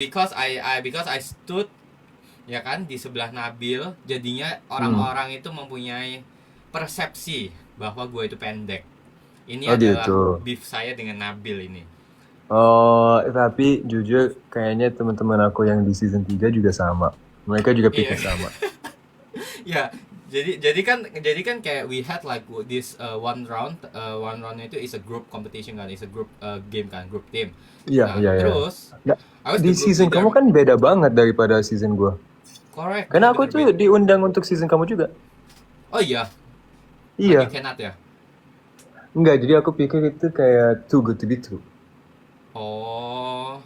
Because I stood ya kan di sebelah Nabil, jadinya orang-orang itu mempunyai persepsi bahwa gue itu pendek. Ini Oh adalah gitu. beef saya dengan Nabil ini. Oh, tapi jujur kayaknya teman-teman aku yang di season 3 juga sama. Mereka juga Iya. pikir sama. Ya, jadi kan kayak we had like this one round itu is a group competition kan, is a group game kan, group team. Iya, Nah, iya, iya. terus Nggak, I was di the group season kamu leader. kan beda banget daripada season gua. Correct, Karena aku bener-bener tuh beda. diundang untuk season kamu juga. Oh iya, but you Iya. cannot ya. Enggak, jadi aku pikir itu kayak too good to be true. Oh,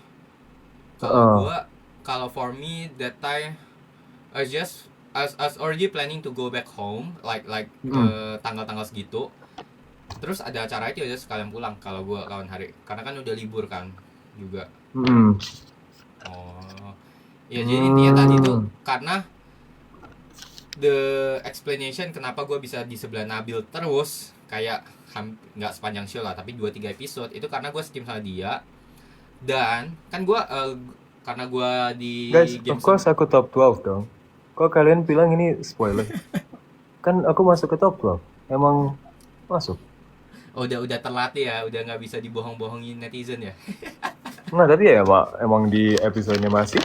kalau Heeh. gua, kalau for me that time I was already planning to go back home like Mm-mm. tanggal-tanggal segitu. Terus ada acara itu aja sekalian pulang kalau gua lawan hari. Karena kan udah libur kan juga. Mm-mm. Oh. Ya jadi intinya tadi tuh Hmm. karena the explanation kenapa gue bisa di sebelah Nabil terus kayak nggak sepanjang show lah tapi 2-3 episode itu karena gue steam sama dia. Dan kan gue karena gue di Guys, game of course aku top 12 dong. Kok kalian bilang ini spoiler? Kan aku masuk ke top 12. Emang masuk. udah terlatih ya, udah nggak bisa dibohong-bohongin netizen ya. Nah, tapi ya emang di episodenya masih.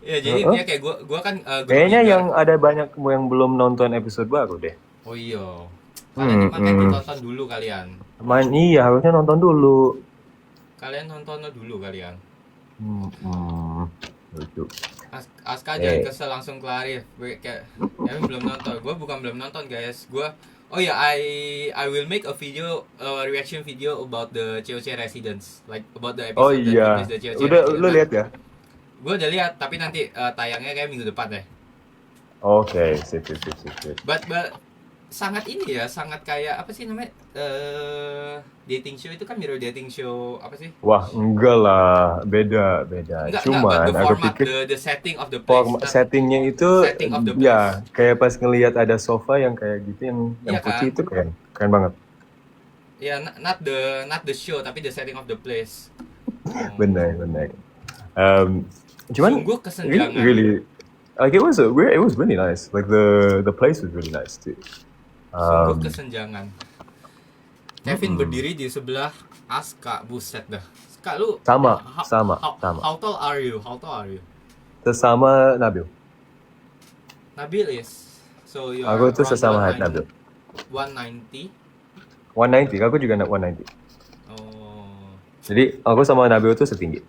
Ya jadi Heeh. intinya kayak gue kan group Kayaknya leader. yang ada banyak yang belum nonton episode baru deh. Oh iya, kalian makanya Hmm. ditonton dulu kalian. Iya, harusnya nonton dulu. Kalian nonton dulu kalian. Lucu. Aska jangan Eh, kesel, langsung kelarin. Kayak Kevin belum nonton. Gue bukan belum nonton guys. Oh ya, I will make a video, reaction video about the COC Residence, like about the oh episode that replace iya, the COC udah Residence. lu Nah, lihat ya? gue udah lihat, tapi nanti tayangnya kayak minggu depan deh. Oke, sip, sip, sip, sip, sip. But sangat ini ya, sangat kayak apa sih namanya? Dating show itu kan mirror dating show apa sih? Wah, enggak lah, beda, beda. Enggak, but Cuman the aku format, pikir the setting of the place, settingnya itu setting of the place. ya kayak pas ngelihat ada sofa yang kayak gitu yang Iya putih kan? itu keren, keren banget. Ya, not the show, tapi the setting of the place. Benar, benar. Cuman Sungguh kesenjangan. really, like it was really nice. Like the place was really nice too. Sungguh kesenjangan. Kevin berdiri di sebelah Aska, buset dah. Aska lu Sama. How tall are you? How tall are you? Sesama Nabil. Nabil is. So you are Aku tuh around sesama height Nabil. 190. 190, aku juga 190. Oh. Jadi aku sama Nabil tuh setinggi.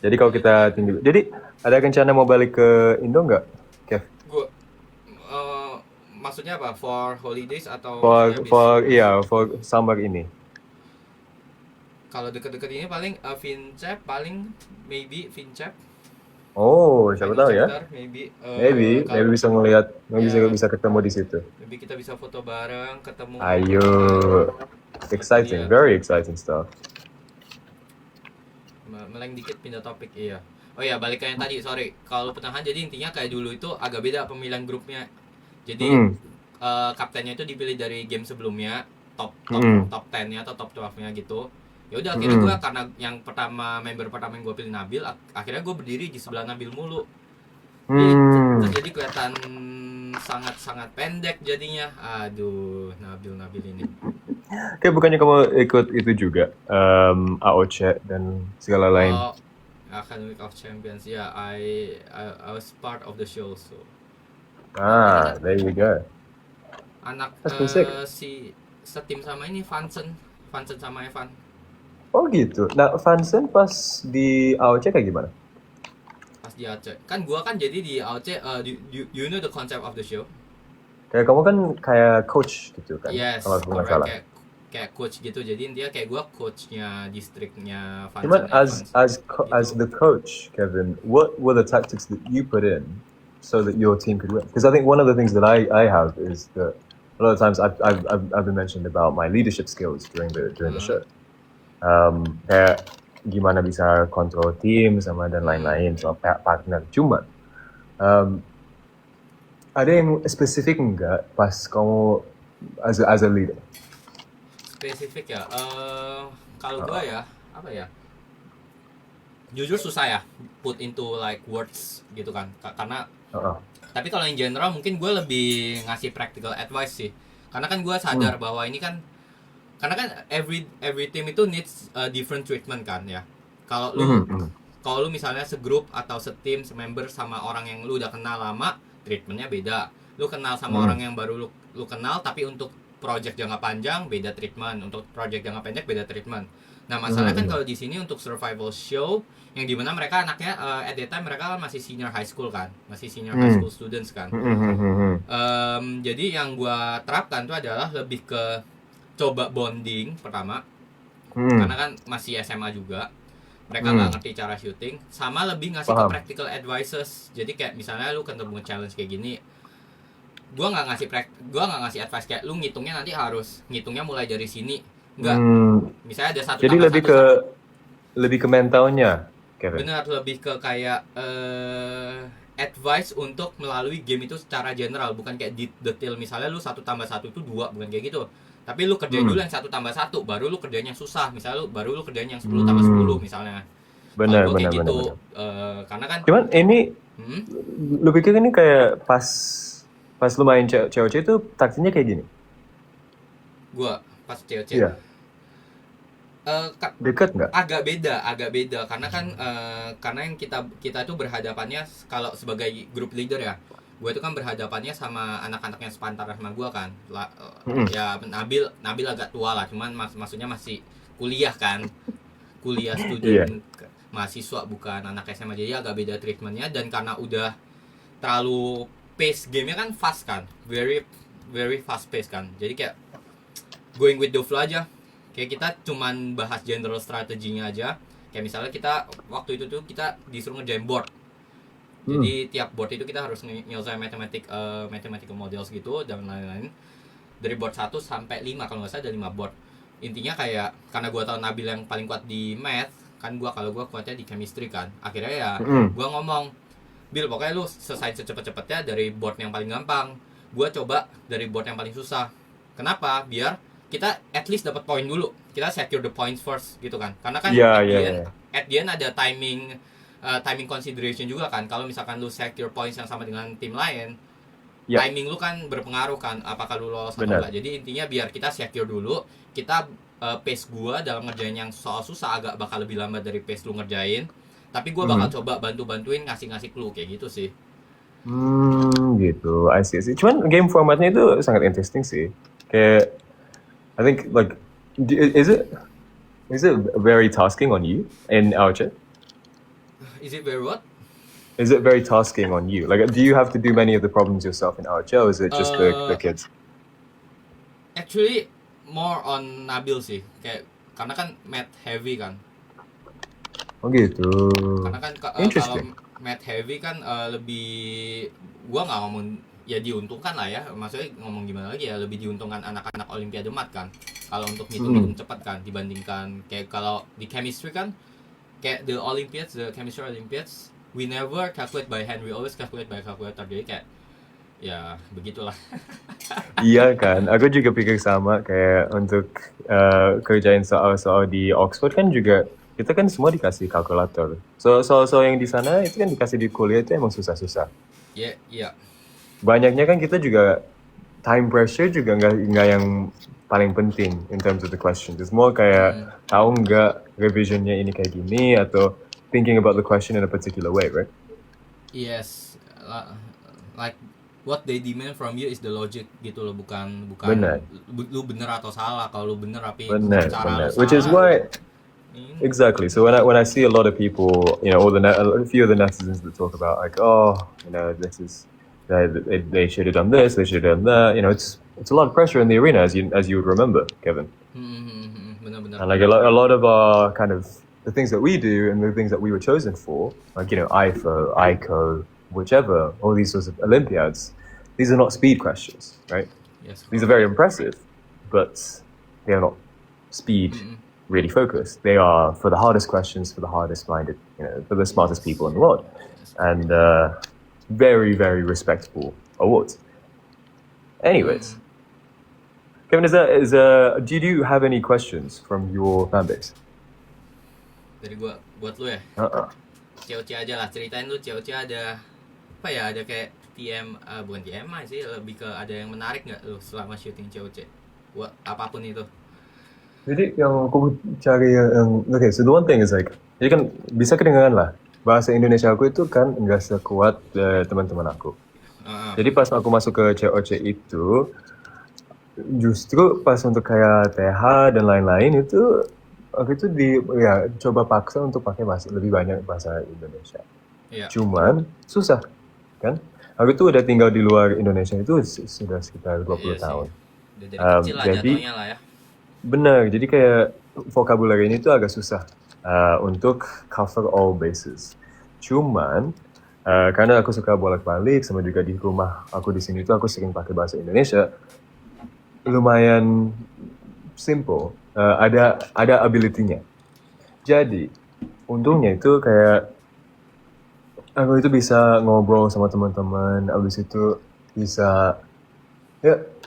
Jadi kalau kita tinggi, jadi ada rencana mau balik ke Indo nggak, Kev? Gua maksudnya apa? For holidays atau For summer ini. kalau deket-deket ini paling Vincep, paling maybe Vincep. Oh, siapa tahu ya? Maybe Maybe bisa ngelihat, bisa ketemu di situ. maybe kita bisa foto bareng, ketemu. Ayo, exciting, very exciting stuff. Meleng dikit pindah topik, iya. Oh ya, balik ke yang tadi, sorry. Kalau pertengahan jadi intinya kayak dulu itu agak beda pemilihan grupnya. Jadi kaptennya itu dipilih dari game sebelumnya, top 10-nya atau top 12-nya gitu. Ya udah akhirnya gue karena yang member pertama yang gue pilih Nabil, akhirnya gue berdiri di sebelah Nabil mulu. Terus jadi kelihatan sangat pendek jadinya. Aduh, Nabil ini. Kayak bukannya kamu ikut itu juga, AOC dan segala lain. Academic of Champions, ya, I was part of the show, so. There you go. Anak si setim sama ini Vansen sama Evan. Oh gitu. Nah, Vansen pas di AOC kayak gimana? Pas di AOC. Kan gua kan jadi di AOC, you know the concept of the show? Kayak kamu kan kayak coach gitu kan? Yes, kalau aku nggak salah. Kayak coach gitu. Jadi dia kayak gua coachnya distriknya Vansen. Cuman as the coach, Kevin, what were the tactics that you put in so that your team could win? Because I think one of the things that I have is that a lot of times I've been mentioned about my leadership skills during the show. Kayak gimana bisa kontrol tim sama dan lain-lain sama partner. Cuman ada yang spesifik nggak pas kamu as a leader? Spesifik ya. Kalau gua ya apa ya? jujur susah ya put into like words gitu kan. Karena tapi kalau yang general mungkin gue lebih ngasih practical advice sih. Karena kan gue sadar bahwa ini kan karena kan every team itu needs a different treatment kan ya. Kalau lu misalnya segrup atau setim, semember sama orang yang lu udah kenal lama, treatmentnya beda. Lu kenal sama orang yang baru lu kenal, tapi untuk project jangka panjang beda treatment, untuk project jangka pendek beda treatment. Nah masalahnya kan kalau di sini untuk survival show yang dimana mereka anaknya at that time mereka kan masih senior high school kan, masih senior high school students kan. Jadi yang gua terapkan tuh adalah lebih ke coba bonding pertama, karena kan masih SMA juga. Mereka nggak ngerti cara syuting, sama lebih ngasih ke practical advices. Jadi kayak misalnya lu ketemu challenge kayak gini, gua nggak ngasih advice kayak lu ngitungnya nanti harus ngitungnya mulai dari sini, nggak. Misalnya ada satu. Jadi lebih ke mentalnya, Kevin. Benar, lebih ke kayak advice untuk melalui game itu secara general, bukan kayak detail. Misalnya lu 1+1 itu 2, bukan kayak gitu. Tapi lu kerjain dulu yang 1+1, baru lu kerjain yang susah. Misalnya lu kerjain yang 10+10 misalnya. Benar. Karena kan cuman ini lu pikir ini kayak pas lu main COC itu taktiknya kayak gini? Gua pas COC. Iya. Dekat nggak? Agak beda karena kan karena yang kita tuh berhadapannya kalau sebagai group leader ya. Gue itu kan berhadapannya sama anak-anak yang sepantar sama gue kan. Ya Nabil agak tua lah, cuman maksudnya masih kuliah kan. Kuliah student mahasiswa, bukan anak SMA, jadi agak beda treatmentnya. Dan karena udah terlalu pace gamenya kan fast kan, very very fast pace kan. Jadi kayak going with the flow aja. Kayak kita cuman bahas general strateginya aja. Kayak misalnya kita waktu itu tuh kita disuruh ngerjain board. Jadi tiap board itu kita harus nyelesain mathematical models gitu dan lain-lain. Dari board 1 sampai 5 kalau nggak salah ada 5 board. Intinya kayak karena gue tahu Nabil yang paling kuat di math, kan kalau gue kuatnya di chemistry kan. Akhirnya ya gue ngomong, Bil pokoknya lu selesai secepat-cepatnya dari board yang paling gampang. Gue coba dari board yang paling susah. Kenapa? Biar kita at least dapat poin dulu. Kita secure the points first gitu kan. Karena kan at the end ada timing consideration juga kan. Kalau misalkan lu secure points yang sama dengan tim lain, timing lu kan berpengaruh kan apakah lu lolos atau enggak. Jadi intinya biar kita secure dulu, kita pace gua dalam ngerjain yang soal susah agak bakal lebih lambat dari pace lu ngerjain. Tapi gua bakal coba bantuin ngasih clue kayak gitu sih. Gitu. I see. Cuman game formatnya itu sangat interesting sih. Kayak I think like is it very tasking on you in our chat? Is it very what? Is it very tasking on you? Like, do you have to do many of the problems yourself in our chat, or is it just the kids? Actually, more on Nabil sih. Kayak karena kan math heavy kan. Oh gitu. Karena kan kalau math heavy kan lebih, gua nggak ngomong ya diuntungkan lah ya. Maksudnya ngomong gimana lagi ya, lebih diuntungkan anak-anak Olimpiade Mat kan. Kalau untuk ngitung cepat kan dibandingkan kayak kalau di chemistry kan. Kayak the chemistry Olympiads, we never calculate by hand, we always calculate by calculator. Jadi kayak ya begitulah. Iya kan, aku juga pikir sama. Kayak untuk kerjain soal di Oxford kan juga kita kan semua dikasih kalkulator. Soal yang di sana itu kan dikasih di kuliah itu emang susah-susah. Iya. Banyaknya kan kita juga time pressure juga nggak yang paling penting in terms of the questions. It's more kayak tahu nggak revisionnya ini kayak gini atau thinking about the question in a particular way, right? Yes, like what they demand from you is the logic gitu loh, bukan lu bener atau salah. Kalau lu bener tapi cara lu salah. Which is why exactly. So when I see a lot of people, you know, a few of the netizens that talk about like, oh, you know, this is they should have done this, they should have done that. You know, it's a lot of pressure in the arena, as you would remember, Kevin. Benar. And like a lot of our kind of the things that we do and the things that we were chosen for, like, you know, IFO, ICO, whichever, all these sorts of Olympiads, these are not speed questions, right? Yes. These are very impressive, but they are not speed really focused. They are for the hardest questions, for the hardest minded, you know, for the smartest people in the world. And very, very respectable awards. Anyways, Kevin, do you have any questions from your fan base? dari gua buat lu ya. Heeh. COC aja lah, ceritain lu COC ada apa ya, ada kayak bukan TMI sih, lebih ke ada yang menarik nggak lu selama syuting COC buat apapun itu. Jadi yang aku cari yang okay, so the one thing is like, jadi kan bisa kedengaran lah bahasa Indonesia aku itu kan nggak sekuat teman-teman aku. Jadi pas aku masuk ke COC itu, justru pas untuk kayak TH dan lain-lain itu aku itu coba paksa untuk pakai lebih banyak bahasa Indonesia. Iya. Cuman susah kan? Aku tuh udah tinggal di luar Indonesia itu sudah sekitar 20 Iya sih. tahun. Udah dari kecil lah Jadi jatuhnya lah ya. benar, jadi kayak vocabulary ini tuh agak susah untuk cover all bases. Cuman karena aku suka bolak-balik sama juga di rumah aku di sini tuh aku sering pakai bahasa Indonesia, lumayan simple. Ada ability-nya. Jadi untungnya itu kayak aku itu bisa ngobrol sama teman-teman, abis itu bisa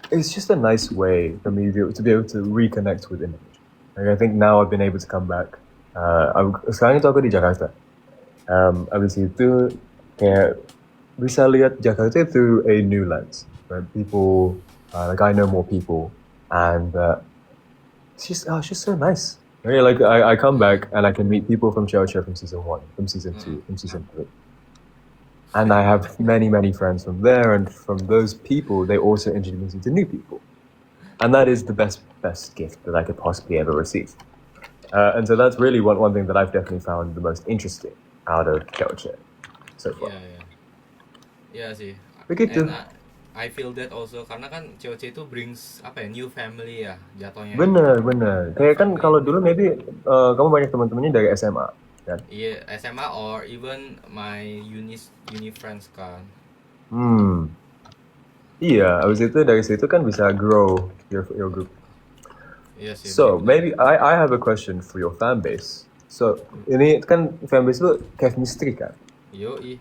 it's just a nice way for me to be able to reconnect with Indonesia. Like I think now I've been able to come back. Sekarang itu aku di Jakarta. Abis itu kayak bisa lihat Jakarta through a new lens. Right? People, like I know more people, and it's just so nice. Right? Like I come back and I can meet people from Chow from season 1, from season 2, from season 3. And I have many friends from there, and from those people, they also introduce me to new people. And that is the best gift that I could possibly ever receive. And so that's really one thing that I've definitely found the most interesting out of Chow so far. Iya sih. Begitu. And I feel that also karena kan COC itu brings apa ya, new family ya jatuhnya. Bener. Kayak kan kalau dulu maybe kamu banyak teman-temannya dari SMA kan? Iya, SMA or even my uni friends kan. Iya, abis itu dari situ kan bisa grow your group. Iya sih. So maybe I have a question for your fan base. So ini kan fan base lu Chemistry kan? Yoi.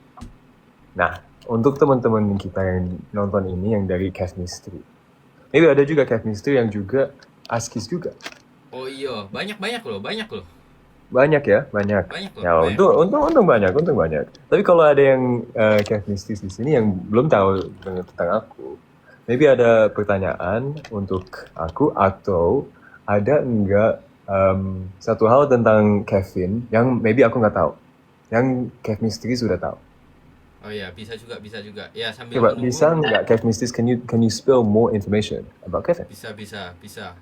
Nah, untuk teman-teman kita yang nonton ini yang dari Chemistry, maybe ada juga Chemistry yang juga Askis juga. Oh iya, banyak loh. Banyak ya. Ya, untung banyak. Tapi kalau ada yang Chemistry di sini yang belum tahu tentang aku, maybe ada pertanyaan untuk aku atau ada enggak satu hal tentang Kevin yang maybe aku nggak tahu, yang Chemistry sudah tahu. Oh iya, bisa juga. Ya sambil Coba menunggu. bisa nggak Chemistry, can you spill more information about Kevin? Bisa.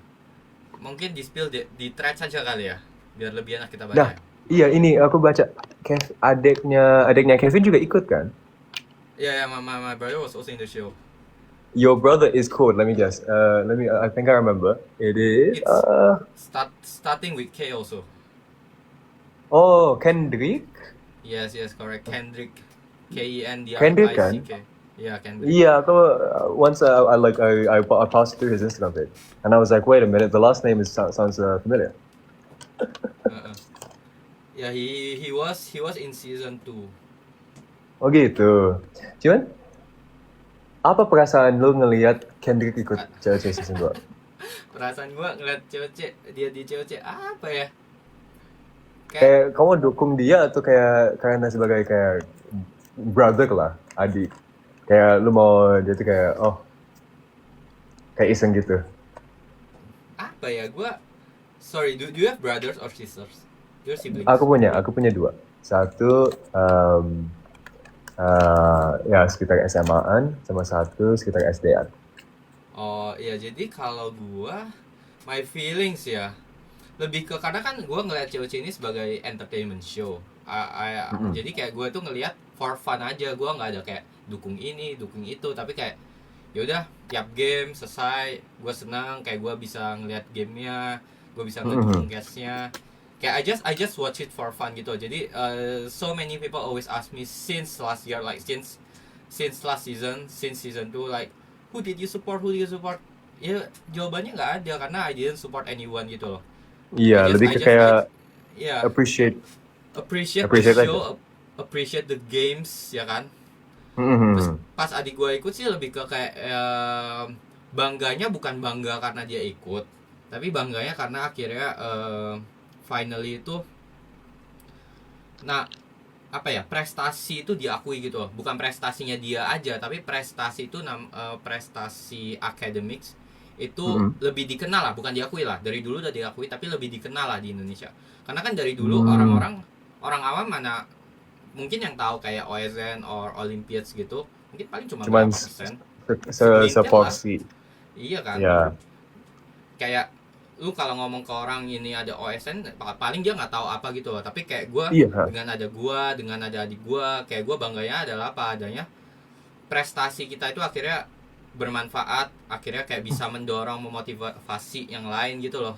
Mungkin di spill di thread saja kali ya, biar lebih enak kita baca. Nah, iya ini aku baca adiknya Kevin juga ikut kan? Yeah, my brother was also in the show. Your brother is called, let me guess. I think I remember. It is Starting with K also. Oh, Kendrick? Yes, correct. Kendrick. KENDRICK. Kendrick kan? Yeah, Kendrick. Yeah, once I passed through his Instagram page, and I was like, wait a minute, the last name sounds familiar. Yeah, he was in season 2. Oh gitu. Cuman apa perasaan lu ngelihat Kendrick ikut COC season 2? Perasaan gua ngeliat dia di COC apa ya? Kayak kamu dukung dia atau kayak karena sebagai kayak brother lah, adik. Kayak lu mau dia tuh kayak kayak iseng gitu. Apa ya? Sorry, do you have brothers or sisters? Your siblings? Aku punya 2. Satu ya sekitar SMA-an, sama satu sekitar SD-an. Oh iya, jadi kalau gua my feelings ya lebih ke karena kan gua ngeliat COC ini sebagai entertainment show. Jadi kayak gua tuh ngeliat for fun aja, gua nggak ada kayak dukung ini dukung itu, tapi kayak yaudah tiap game selesai gua senang, kayak gua bisa ngeliat gamenya, gua bisa ngedukung guestnya, kayak I just watch it for fun gitu. Jadi so many people always ask me since last year, like since last season, since season 2, like who did you support? Ya jawabannya nggak ada karena I didn't support anyone gitu loh. Iya, lebih ke kayak appreciate the show, appreciate the games ya kan. Terus pas adik gue ikut sih lebih ke kayak bangganya bukan bangga karena dia ikut, tapi bangganya karena akhirnya finally itu Nah, apa ya, prestasi itu diakui gitu loh, bukan prestasinya dia aja, tapi prestasi itu prestasi academics itu Mm-mm. lebih dikenal lah, bukan diakui lah, dari dulu udah diakui tapi lebih dikenal lah di Indonesia. Karena kan dari dulu Hmm. orang awam mana mungkin yang tahu kayak OSN or Olympiads gitu, mungkin paling cuma Cuman berapa persen, segelintir lah. seporsi. Iya kan, Ya. kayak lu kalau ngomong ke orang ini ada OSN paling dia nggak tahu apa gitu loh. Tapi kayak gue, Iya. dengan ada adik gue, kayak gue bangganya adalah apa adanya, prestasi kita itu akhirnya bermanfaat, akhirnya kayak bisa mendorong, memotivasi yang lain gitu loh,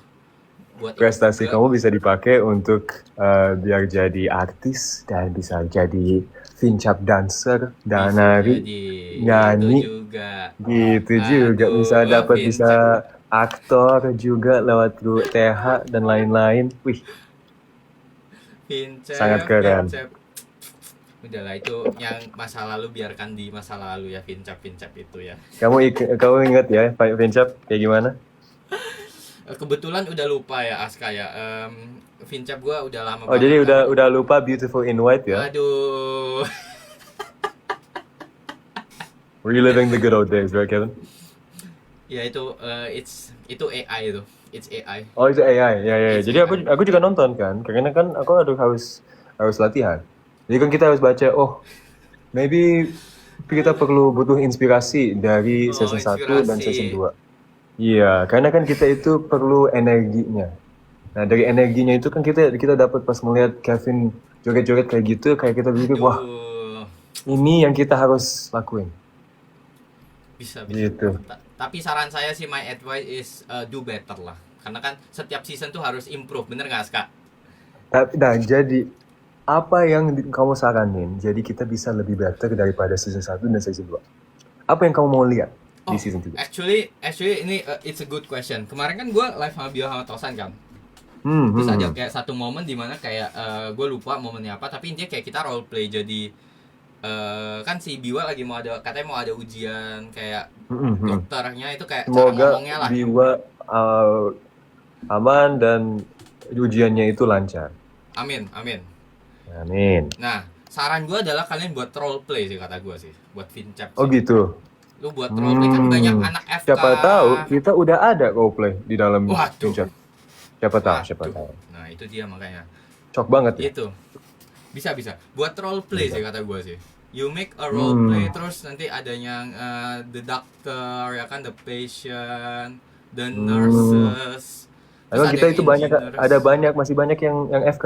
buat ikut Prestasi juga. kamu bisa dipakai untuk biar jadi artis dan bisa jadi vincap dancer dan Bisa nari, jadi itu nyanyi, juga. gitu juga. Bisa Aduh, dapat bisa Vincap, aktor juga lewat TH dan lain-lain. Wih, sangat keren. Vincap. Udahlah, itu yang masa lalu biarkan di masa lalu ya, Vincap itu ya. Kamu ingat ya Pak Vincap kayak gimana? Kebetulan udah lupa ya Aska ya. Vincap gue udah lama Oh, jadi banget kan. udah lupa Beautiful in White ya? Aduh. Reliving the good old days, right Kevin? Ya itu itu AI itu. It's AI. Oh, itu AI. Ya, ya. It's Jadi aku juga nonton kan, karena kan aku harus latihan. Jadi kan kita harus baca, oh, maybe kita butuh inspirasi dari Oh, season 1 dan season inspirasi. 2. Iya, karena kan kita itu perlu energinya. Nah, dari energinya itu kan kita dapat pas melihat Kevin joget-joget kayak gitu, kayak kita pikir, wah, Aduh. ini yang kita harus lakuin. Bisa. Gitu. Tapi saran saya sih, my advice is do better lah. Karena kan setiap season tuh harus improve, bener nggak Aska? Nah, jadi apa yang kamu saranin? Jadi kita bisa lebih better daripada season 1 dan season 2. Apa yang kamu mau lihat di season 3? Actually ini it's a good question. Kemarin kan gue live sama Bio sama Tosan kan. Terus ada kayak satu momen dimana kayak gue lupa momennya apa, tapi intinya kayak kita role play jadi kan si Biwa lagi katanya mau ada ujian kayak dokternya itu kayak cara Semoga ngomongnya lah. Biwa aman dan ujiannya itu lancar. Amin. Amin. Nah, saran gue adalah kalian buat role play sih, kata gue sih, buat Vincap sih. Oh gitu. Lu buat role play kan banyak anak FK. Siapa tahu kita udah ada roleplay di dalam Waduh. Vincap. Siapa tahu. Nah, itu dia makanya. Cok banget ya. Itu. Bisa. Buat role play sih kata gue sih. You make a role play, terus nanti ada yang the doctor ya kan, the patient, the nurses. Lalu kita itu masih banyak yang FK.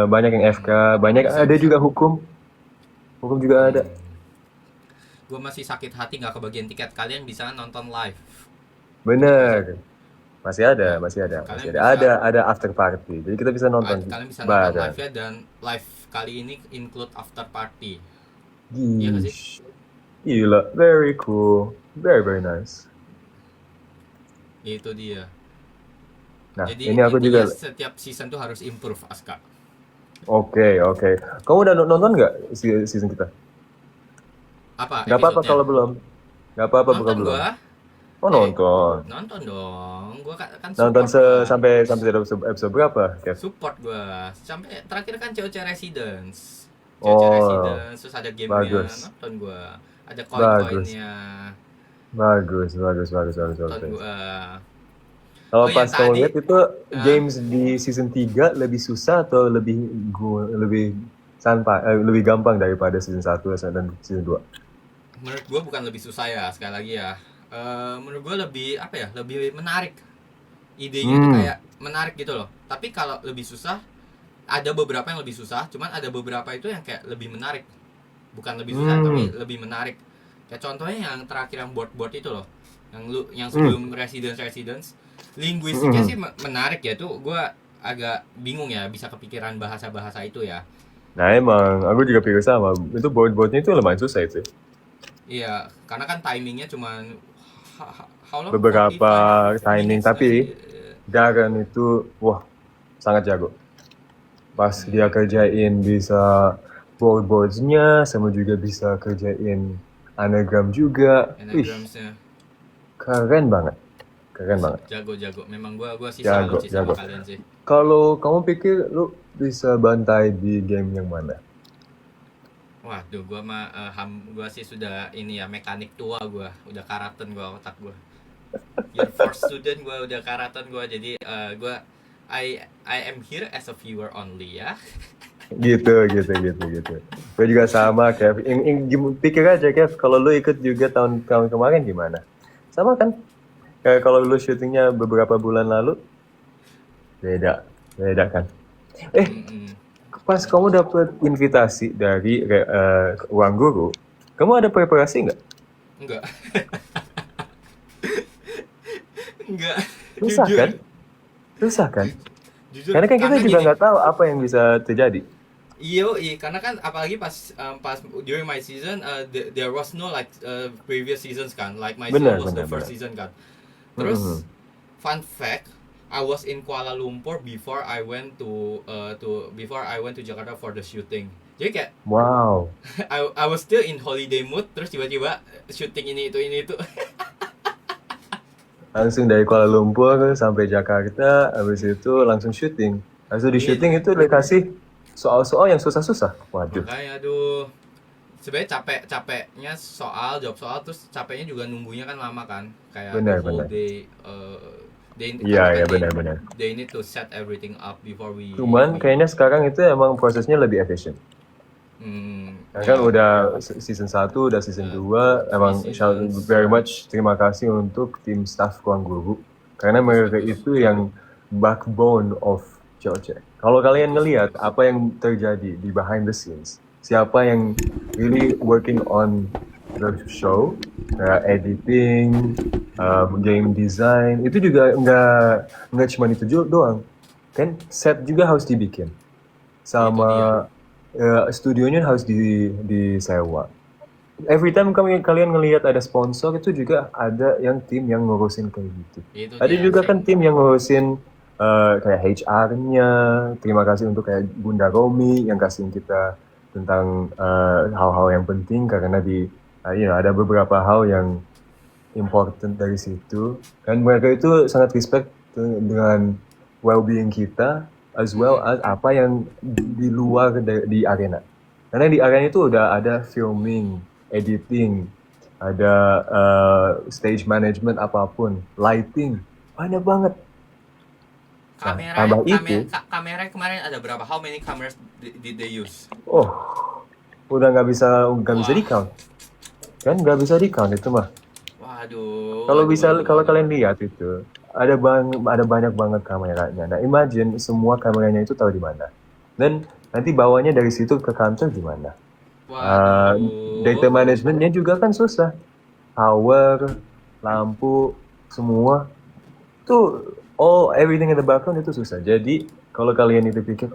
Banyak yang FK, banyak ada juga hukum juga ada. Gue masih sakit hati nggak kebagian tiket. Kalian bisa nonton live. Bener. Masih ada. Ada after party. Jadi kita bisa nonton. Kalian bisa nonton live ya, dan live kali ini include after party. Iya nggak sih? Gila, very cool, very nice. Itu dia. Nah, jadi ini aku juga setiap season tuh harus improve, Aska. Oke. Kamu udah nonton nggak season kita? Apa? Gak apa-apa kalau belum. Gak apa-apa kalau belum. Gua. Oh, nonton. Nonton dong. Gua kan nonton sampai episode berapa, Kev? Support gua. Sampai terakhir kan COC Residence. Terus ada gamenya. Nonton gua. Ada koin-koinnya. Bagus. Nonton gua. Kalau pas kamu lihat itu games di season 3 lebih susah atau lebih gampang daripada season 1 dan season 2? Menurut gue bukan lebih susah ya, sekali lagi ya. Menurut gue lebih menarik. Idenya tuh kayak menarik gitu loh. Tapi kalau lebih susah, ada beberapa yang lebih susah, cuman ada beberapa itu yang kayak lebih menarik. Bukan lebih susah, tapi lebih menarik. Kayak contohnya yang terakhir yang board itu loh. Yang sebelum Residence. Linguistiknya sih menarik ya, tuh gue agak bingung ya bisa kepikiran bahasa-bahasa itu ya. Nah emang, aku juga pikir sama. Itu board-boardnya itu lumayan susah itu. Iya, karena kan timingnya cuma beberapa timing, tapi Darren itu sangat jago. Pas dia kerjain bisa board-boardsnya, sama juga bisa kerjain anagram juga. Anagramsnya. Keren banget. Keren banget. Jago. Memang gua sih Jago, salut sih sama jago. kalian sih. Kalau kamu pikir lu bisa bantai di game yang mana? Waduh, gua sih sudah ini ya, mekanik tua gua, udah karatan gua, otak gua. Year 4 student gua udah karatan gua, jadi gua I am here as a viewer only ya. Gitu. Gue juga sama, Kev. Pikir aja, Kev, kalau lu ikut juga tahun kemarin gimana? Sama kan? Kayak kalau lu syutingnya beberapa bulan lalu, beda kan? Mm-mm. Pas kamu dapet invitasi dari ruang guru, kamu ada preparasi nggak? Enggak. Enggak. Susah Jujur. kan? Susah kan? Jujur. Karena kan kita juga gini, nggak tahu apa yang bisa terjadi. iya, karena kan apalagi pas during my season, there was no like previous seasons kan, like my season was the first season kan. Terus fun fact, I was in Kuala Lumpur before I went to Jakarta for the shooting. Jadi kayak Wow. I was still in holiday mood, terus tiba-tiba shooting ini itu. Langsung dari Kuala Lumpur sampai Jakarta, habis itu langsung syuting. Habis itu di syuting itu dikasih soal-soal yang susah-susah. Waduh. Makanya aduh. Sebenarnya capeknya jawab soal, terus capeknya juga nunggunya kan lama kan. Kayak Benar, the whole benar. day Iya, benar. They need to set everything up before we. Cuman kayaknya sekarang itu emang prosesnya lebih efisien. Kan udah season 1, udah season 2, emang very much terima kasih untuk tim staff Ruang Guru. Karena mereka itu yang backbone of Georgia. Kalau kalian ngelihat apa yang terjadi di behind the scenes, siapa yang really working on the show, editing, game design, itu juga nggak cuma itu doang. Kan set juga harus dibikin. Sama studionya harus disewa. Every time kalian ngelihat ada sponsor, itu juga ada yang tim yang ngurusin kayak gitu. Ada juga kan tim yang ngurusin kayak HR-nya. Terima kasih untuk kayak Bunda Romi yang kasihin kita tentang hal-hal yang penting, karena ada beberapa hal yang important dari situ. Dan mereka itu sangat respect dengan well-being kita, as well as apa yang di luar di arena. Karena di arena itu udah ada filming, editing, ada stage management apapun, lighting, banyak banget. Kamera kemarin ada berapa? How many cameras did they use? Oh, udah nggak bisa di count. Kan nggak bisa di count itu mah. Waduh. Kalau kalian lihat itu ada banyak banget kameranya. Nah, imagine semua kameranya itu tahu di mana. Dan nanti bawanya dari situ ke kantor gimana? Data managementnya juga kan susah. Power, lampu, semua tuh everything in the background itu susah. Jadi kalau kalian itu pikir,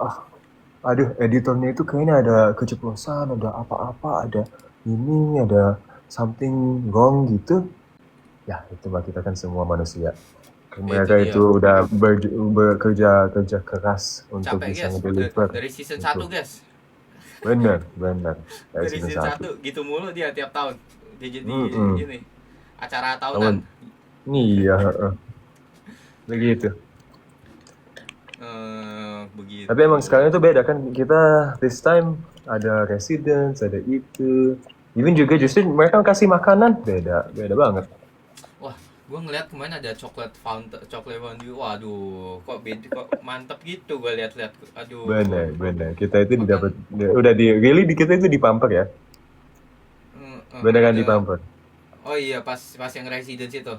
aduh editornya itu kayaknya ada keceplosan, ada apa-apa, ada ini, ada something wrong gitu. Ya itu mah kita kan semua manusia. Mereka itu udah bekerja keras untuk bisa ngedeliver. Dari season 1 guys. Bener. Dari season 1 gitu mulu dia tiap tahun. Dia jadi ini acara tahunan. Iya. Begitu. Begitu. Tapi emang sekarang itu beda kan, kita this time ada residence, ada itu. Even juga justru mereka kasih makanan beda banget. Wah, gue ngeliat kemarin ada coklat fondue. Waduh, kok mantep gitu gue lihat-lihat. Aduh. Bener. Kita itu didapat udah kita itu dipamper ya. Beneran dipamper. Oh iya, pas yang residence itu.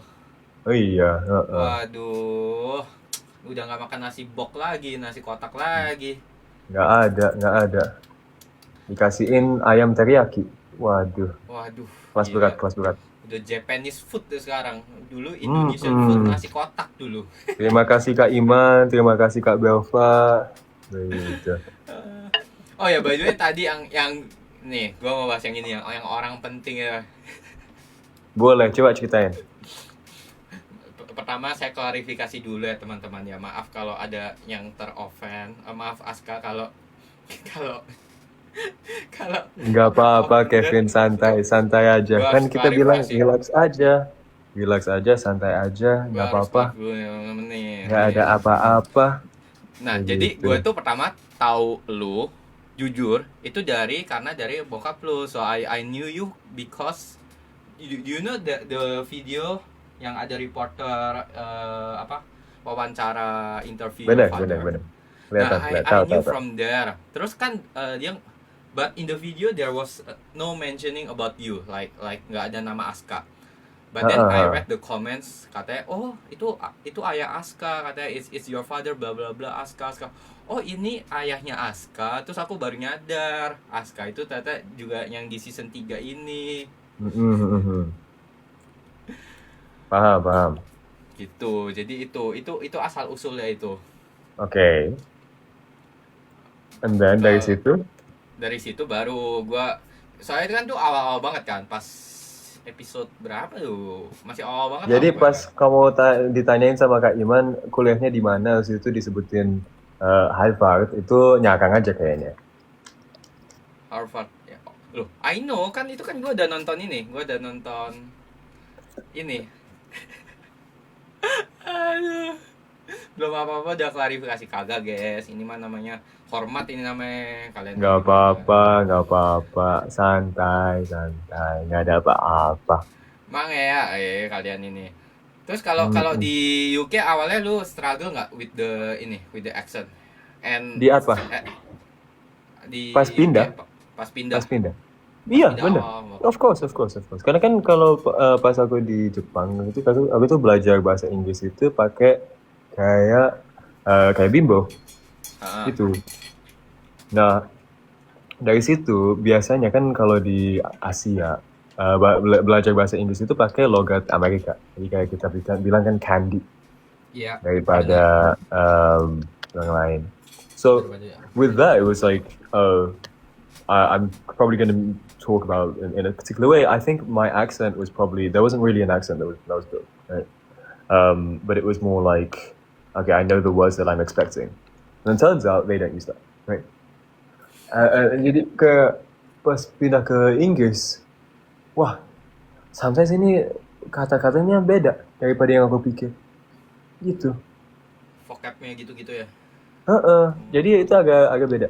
Oh iya. Waduh, udah nggak makan nasi box lagi, nasi kotak lagi. Nggak ada. Dikasihin ayam teriyaki. Waduh. Kelas berat. Udah Japanese food tuh sekarang. Dulu Indonesian food, nasi kotak dulu. Terima kasih Kak Iman, terima kasih Kak Belva. Gitu. Oh ya, by the way tadi yang nih, gua mau bahas yang ini yang orang penting ya. Boleh, coba ceritain. Pertama saya klarifikasi dulu ya teman-teman ya, maaf kalau ada yang teroffend, maaf Aska kalau nggak apa-apa Kevin, santai aja kan kita bilang relax aja. relax aja, santai aja, Gue nggak harus apa-apa, 45 menit. nggak ada apa-apa. Nah, Kayak jadi gitu. gue tuh pertama tahu lu jujur itu karena dari bokap lu. So I knew you because you know the video yang ada reporter apa wawancara interview your Bener, bener, father. bener. Nah, Kelihatan, kelihatan. I Tahu, tahu, knew tahu. from there. Terus kan dia but in the video there was no mentioning about you, like nggak ada nama Aska. But then I read the comments, katanya, oh itu ayah Aska, katanya it's your father, bla bla bla, Aska. Oh ini ayahnya Aska. Terus aku baru nyadar Aska itu ternyata juga yang di season 3 ini. Paham, paham. Gitu. Jadi itu asal usulnya itu. Oke. And then dari situ? Dari situ baru gua, soalnya itu kan tuh awal-awal banget kan, pas episode berapa tuh, masih awal banget. Jadi pas kamu ditanyain sama Kak Iman kuliahnya di mana, terus itu disebutin Harvard, itu nyakang aja kayaknya. Harvard ya. Loh, I know kan, itu kan gue udah nonton ini, aduh, belum apa-apa udah klarifikasi, kagak guys, ini mah namanya hormat, ini namanya kalian. Nggak apa-apa, santai, nggak ada apa-apa. Mang ya, kalian ini. Terus kalau di UK awalnya lu struggle nggak with the accent? And Di apa? Pas pindah? Pas pindah. Iya, benar. Of course. Karena kan kalau pas aku di Jepang itu aku tuh belajar bahasa Inggris itu pakai kayak Bimbo. Itu. Nah, dari situ biasanya kan kalau di Asia belajar bahasa Inggris itu pakai logat Amerika. Jadi kayak kita bilang kan candy. Iya. Daripada yang lain. So with that it was like I'm probably going to talk about in a particular way. I think my accent was probably, there wasn't really an accent that was good, right? But it was more like, okay, I know the words that I'm expecting. And it turns out they don't use that, right? Jadi pas pindah ke Inggris, wah, sometimes ini kata-katanya beda daripada yang aku pikir. Gitu. Vocabnya gitu-gitu ya? Jadi itu agak beda.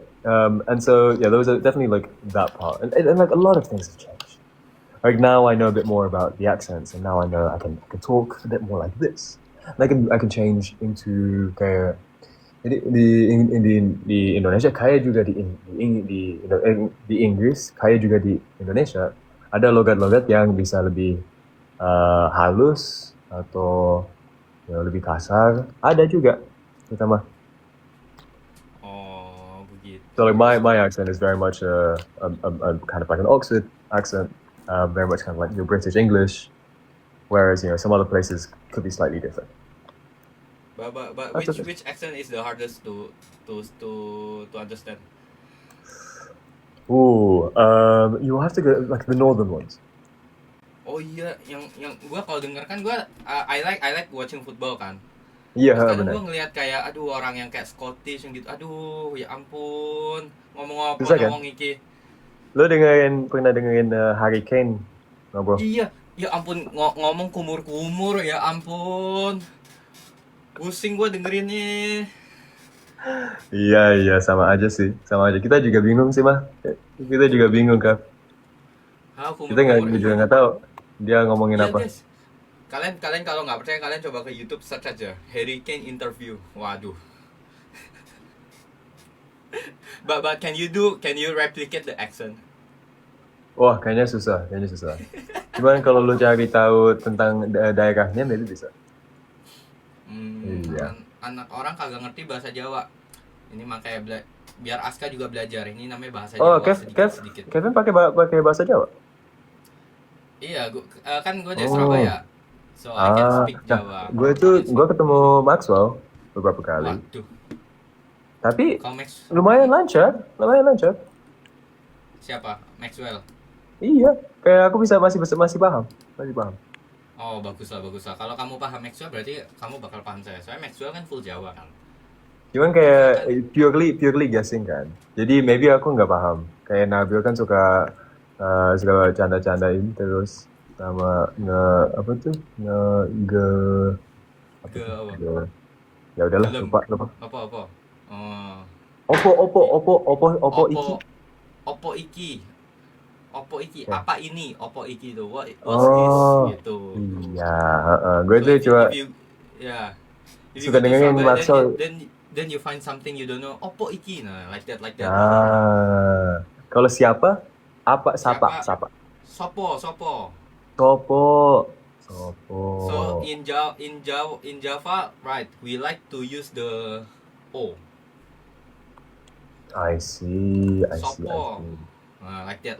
And so yeah, there was definitely like that part, and like a lot of things have changed. Like now I know a bit more about the accents, and now I know I can talk a bit more like this. And I can change into kayak di Indonesia kaya juga di Inggris, kaya juga di Indonesia. Ada logat-logat yang bisa lebih halus atau lebih kasar. Ada juga, terutama. So like my accent is very much a kind of like an Oxford accent, very much kind of like your British English, whereas some other places could be slightly different. But which accent is the hardest to understand? You have to go like the northern ones. Oh iya, yang gue kalau denger kan I like watching football kan. Iya, kadang benar. gue ngelihat kayak orang yang kayak Scottish yang gitu, aduh ya ampun, ngomong apa kan? ngomong iki. Lo pernah dengerin Harry Kane ngobrol? Iya, ya ampun, ngomong kumur ya ampun, pusing gue dengerinnya. Iya, sama aja sih, kita juga bingung sih mah, kita juga bingung kan. Kita nggak tahu dia ngomongin apa. Guys. Kalian kalau nggak percaya, kalian coba ke YouTube search aja Harry Kane interview. Waduh. but can you replicate the accent? Wah, kayaknya susah. Cuman kalau lu cari tahu tentang daerahnya, maybe bisa. Iya. Anak orang kagak ngerti bahasa Jawa. Ini makanya biar Aska juga belajar. Ini namanya bahasa Jawa. sedikit. Kevin pakai bahasa Jawa? Iya, kan gue dari Surabaya. So I can speak Jawa. Gue ketemu Maxwell beberapa kali. Waduh. Tapi lumayan lancar. Siapa? Maxwell? Iya, kayak aku masih paham. Oh, bagus lah. Kalau kamu paham Maxwell berarti kamu bakal paham saya. Soalnya Maxwell kan full Jawa kan. Cuman kayak purely guessing kan. Jadi maybe aku nggak paham. Kayak Nabil kan suka canda-candain terus. sama apa tuh apa Ke tuh apa? ya udahlah Film. lupa. Apa? Oh, Oppo Oppo, Iki. Oppo Iki. Oppo Iki. Ya. Apa ini? Oppo Iki itu. What's this? Oh Gitu. iya, gue So tuh if coba you yeah, if you suka go to dengerin Surabaya, Marcel. then you find something you don't know. Oppo Iki. Nah, like that. Kalau siapa? Apa Siapa? sapa? Sopo. Sopo. So in Java, right? We like to use the O. I see. Sopo. Nah, like that.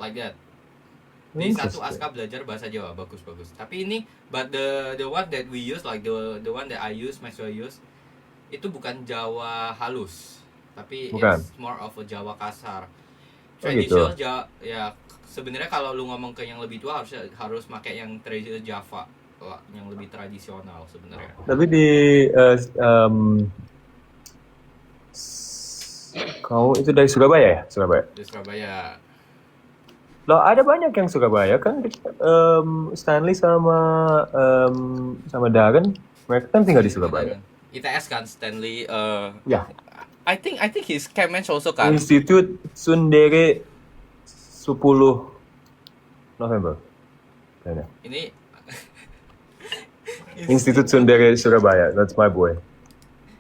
Di satu Interesting. aska belajar bahasa Jawa bagus. Tapi ini, but the one that we use, like the one that I use, mahasiswa use, itu bukan Jawa halus, tapi Bukan. it's more of a Jawa kasar. Oh, gitu. Traditional Jawa, ya sebenarnya kalau lu ngomong ke yang lebih tua harus pakai yang traditional Java lah, yang lebih tradisional sebenarnya. Tapi di kau itu dari Surabaya ya? Di Surabaya. Loh, ada banyak yang Surabaya kan, Stanley sama Darren, mereka kan tinggal di Surabaya. ITS kan Stanley. Ya. I think his Kemench also kan. Institut Sundere 10 November. Kayaknya. Ini Institut Sundere Surabaya, that's my boy.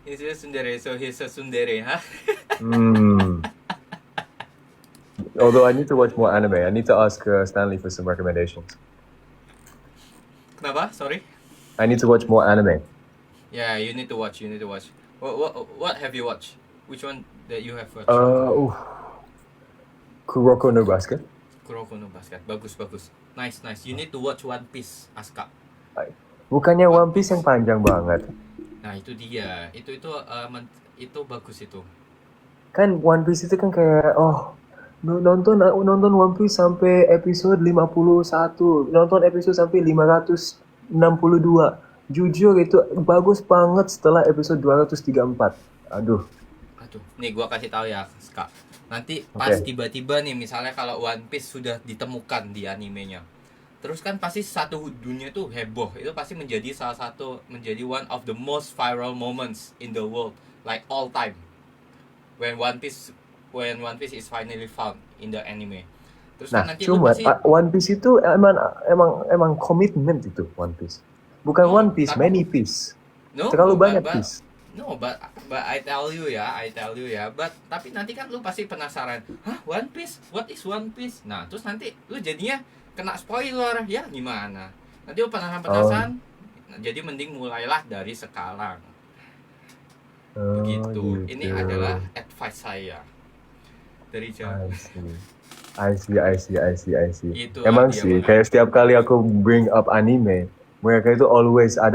Institut Sundere, so he's a Sundere, huh? Although I need to watch more anime, I need to ask Stanley for some recommendations. Kenapa? Sorry. I need to watch more anime. Yeah, you need to watch. What have you watched? Which one that you have watched? Kuroko no Basket. Kuroko no Basket. Bagus. Nice. You need to watch One Piece, Aska. Bukannya One Piece yang panjang banget? Nah, itu dia. Itu bagus itu. Kan One Piece itu kan kayak nonton One Piece sampai episode 51, nonton episode sampai 562. Jujur itu bagus banget setelah episode 234. Aduh. Nih gua kasih tahu ya, Kak. Nanti pas tiba-tiba nih, misalnya kalau One Piece sudah ditemukan di animenya, terus kan pasti satu dunia tuh heboh. Itu pasti menjadi one of the most viral moments in the world, like all time. When One Piece is finally found in the anime. Terus nah, kan nanti cuma One Piece itu emang komitmen itu One Piece. Bukan One Piece, many piece. Terlalu banyak piece. No, but I tell you ya. Tapi nanti kan lu pasti penasaran. Hah, One Piece? What is One Piece? Nah, terus nanti lu jadinya kena spoiler. Ya, gimana? Nanti lu penasaran. Jadi mending mulailah dari sekarang. Begitu. Ini adalah advice saya dari Jawa. I see. Itulah Emang sih, kayak setiap kali aku bring up anime, mereka itu always at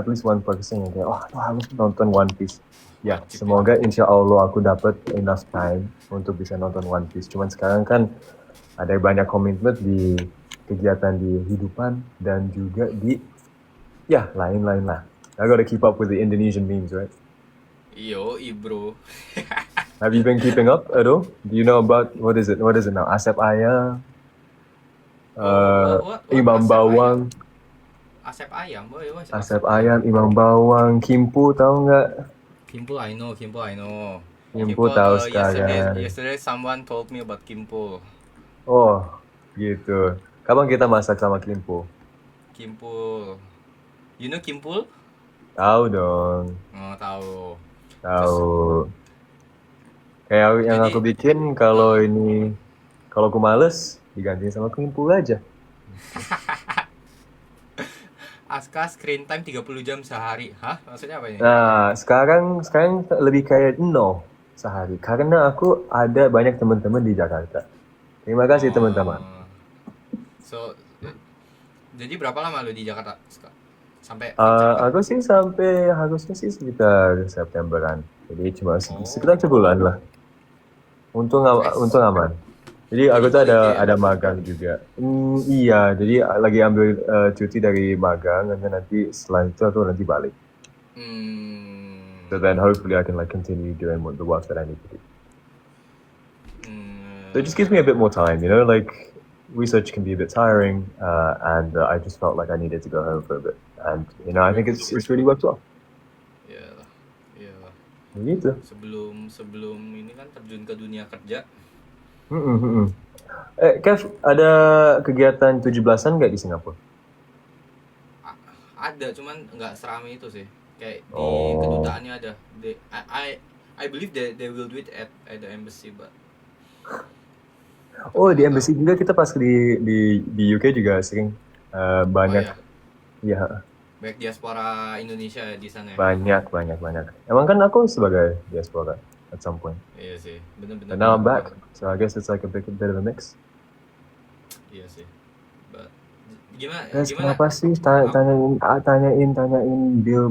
least one person yang kayak, harus nonton One Piece. Ya, semoga insya Allah aku dapat enough time untuk bisa nonton One Piece. Cuman sekarang kan ada banyak komitmen di kegiatan di kehidupan dan juga di lain-lain lah. I gotta keep up with the Indonesian memes, right? Yo, bro. Have you been keeping up at all? Do you know about what is it now? Asep Ayam, Imam Bawang. Asep Ayam, boy. Asep Ayam, Imam Bawang, Kimpu, tahu nggak? Kimpu, I know. Kimpu tahu sekarang. Yesterday someone told me about Kimpu. Oh, gitu. Kapan kita masak sama Kimpu? You know Kimpul? Tahu dong. Oh, tahu. Kayak yang aku bikin kalau aku males diganti sama Kimpu aja. Aska screen time 30 jam sehari. Hah? Maksudnya apa ini? Nah, sekarang lebih kayak 0 sehari. Karena aku ada banyak teman-teman di Jakarta. Terima kasih teman-teman. So, jadi berapa lama lu di Jakarta? Sampai aku sih harusnya sih sekitar Septemberan. Jadi cuma sekitar sebulan lah. Untung aman. Jadi aku tuh ada magang juga. Iya, jadi lagi ambil cuti dari magang, dan nanti setelah itu aku nanti balik. So then hopefully I can continue doing the work that I need to do. So it just gives me a bit more time, research can be a bit tiring, and I just felt like I needed to go home for a bit. And I think it's really worked well. Iyalah, iyalah. Gitu. Sebelum ini kan terjun ke dunia kerja. Kev, ada kegiatan 17-an nggak di Singapura? Ada, cuman nggak seramai itu sih. Kayak di Oh. kedutaannya ada. I believe they will do it at the embassy, but Oh, di embassy juga kita pas di UK juga sering banyak. oh, Iya, baik diaspora Indonesia di sana ya. banyak. Emang kan aku sebagai diaspora at some point. Iya sih, bener-bener. And now I'm back, so I guess it's like a bit of a mix. Iya sih. But gimana? Guys, kenapa sih tanyain Bill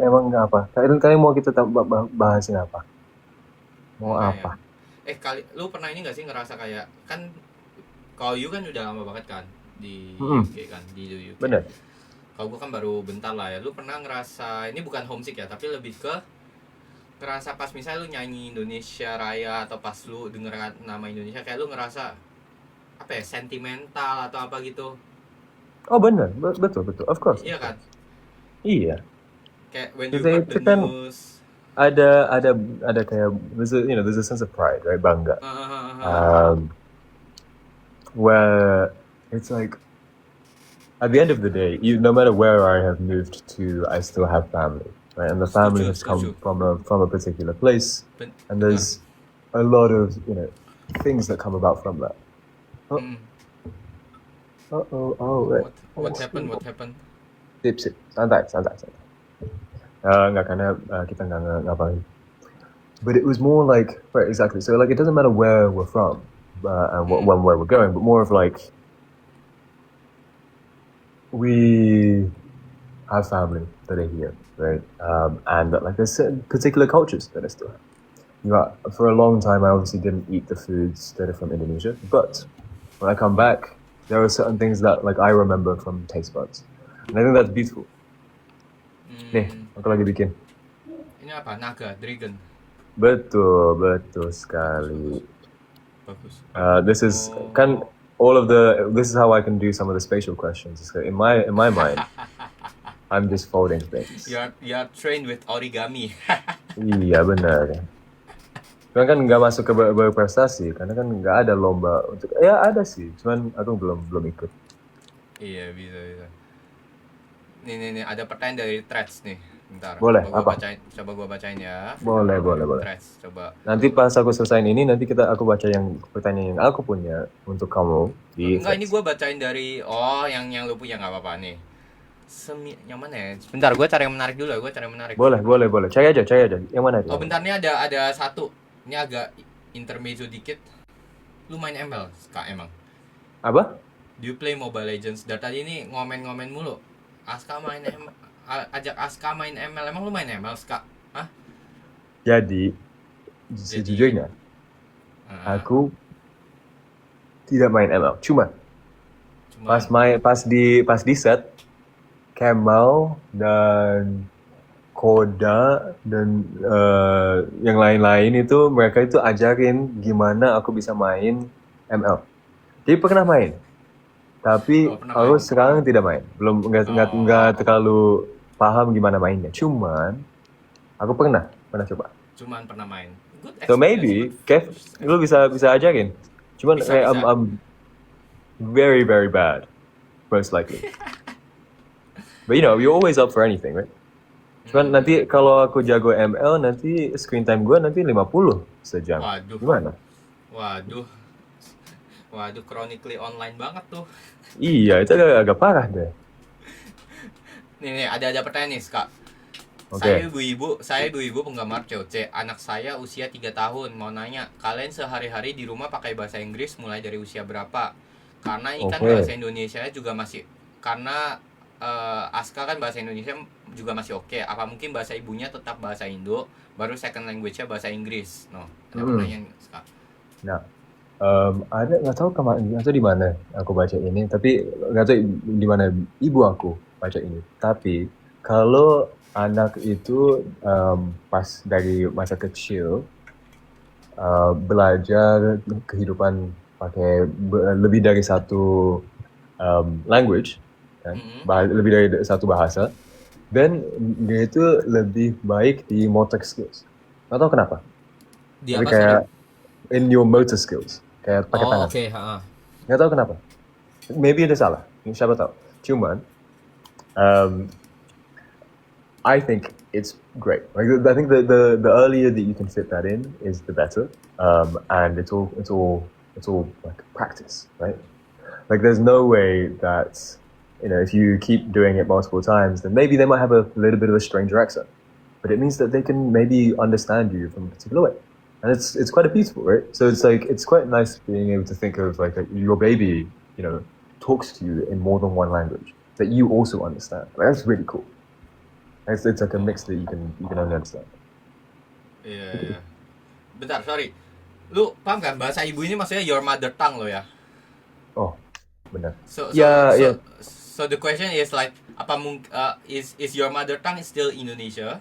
emang nggak apa? Kalian mau kita bahasin apa? Mau apa? Kali lu pernah ini nggak sih ngerasa kayak kan kalau you kan udah lama banget kan di UK kan di UK. Bener. Kalau gua kan baru bentar lah ya. Lu pernah ngerasa ini bukan homesick ya, tapi lebih ke ngerasa pas misalnya lu nyanyi Indonesia Raya atau pas lu denger nama Indonesia kayak lu ngerasa apa ya, sentimental atau apa gitu. Oh bener, betul, of course. Iya kan? Iya. Kayak when you heard the news. Ada kayak there's a sense of pride, right? Bangga. Where it's like at the end of the day, no matter where I have moved to, I still have family, right? And the family has come from a particular place, and there's a lot of things that come about from that. Right. What happened? Sip. Santai. Nggak, karena kita nggak ngapain. But it was more like, right, exactly. So like, it doesn't matter where we're from and where we're going, but more of like, we have family that are here, right? And that, like, there's certain particular cultures that are still here. For a long time, I obviously didn't eat the foods that are from Indonesia, but when I come back, there are certain things that like I remember from taste buds, and I think that's beautiful. Nih, aku lagi bikin. Ini apa? Naga, dragon. Betul sekali. Bagus. This is this is how I can do some of the spatial questions. So in my mind, I'm just folding things. You are trained with origami. Iya benar. Cuman kan nggak masuk ke berprestasi karena kan nggak ada lomba untuk. Ya ada sih, cuman aku belum ikut. Iya bisa. Nih ada pertanyaan dari Threads nih. Bentar. Boleh, coba gua bacain ya. Boleh. Threads, coba. Nanti pas aku selesaiin ini, aku baca yang pertanyaan yang aku punya untuk kamu di. Enggak, ini gua bacain dari yang lu punya nggak apa-apa nih. Yang mana ya? Bentar, gua cari yang menarik dulu ya. Boleh. Cari aja. Yang mana itu? Oh, bentar nih ada satu. Ini agak intermezzo dikit. Lu main ML, Kak, emang? Apa? Do you play Mobile Legends? Dari tadi ini ngomen mulu. Aska main ML, ajak Aska main ML. Emang lu main ML, Kak? Hah? Jadi sejujurnya aku tidak main ML. Cuma pas di set Kemal dan Koda dan yang lain-lain itu mereka itu ajarin gimana aku bisa main ML. Jadi pernah main, tapi aku sekarang tidak main. Nggak terlalu paham gimana mainnya. Cuman aku pernah coba. Pernah main. So maybe, Kev, lu bisa ajarin. Cuman I'm very very bad, most likely. But you're always up for anything, right? Cuman nanti kalau aku jago ML, nanti screen time gue nanti 50 sejam. Waduh. Gimana? Waduh, chronically online banget tuh. Iya, itu agak parah deh. Nih, ada pertanyaan nih, Kak. Okay. Saya ibu penggemar COC. Anak saya usia 3 tahun. Mau nanya, kalian sehari-hari di rumah pakai bahasa Inggris mulai dari usia berapa? Karena ikan bahasa Indonesia juga masih, karena Aska kan bahasa Indonesia juga masih oke. Apa mungkin bahasa ibunya tetap bahasa Indo, baru second language-nya bahasa Inggris? Ada pertanyaan, Kak. Nah, ada nggak tahu di mana aku baca ini, tapi nggak tahu di mana ibu aku baca ini. Tapi kalau anak itu pas dari masa kecil belajar kehidupan pakai lebih dari satu language, kan? Lebih dari satu bahasa, then dia itu lebih baik di motor skills. Nggak tahu kenapa. Di Tapi apa, kayak sorry? in your motor skills, kayak pakai Oh, tangan. oke. Nggak tahu kenapa. Maybe ada salah. Siapa tahu. Cuman, I think it's great. Like I think the earlier that you can fit that in is the better. And it's all like practice, right? Like there's no way that if you keep doing it multiple times, then maybe they might have a little bit of a stranger accent, but it means that they can maybe understand you from a particular way, and it's quite a beautiful, right? So it's like it's quite nice being able to think of like your baby, talks to you in more than one language that you also understand. Like, that's really cool. It's like a mix that you can only understand. Iya. Bentar, sorry. Lu paham kan bahasa ibu ini maksudnya your mother tongue lo ya? Oh, benar. So Yeah. so the question is like is your mother tongue still Indonesia?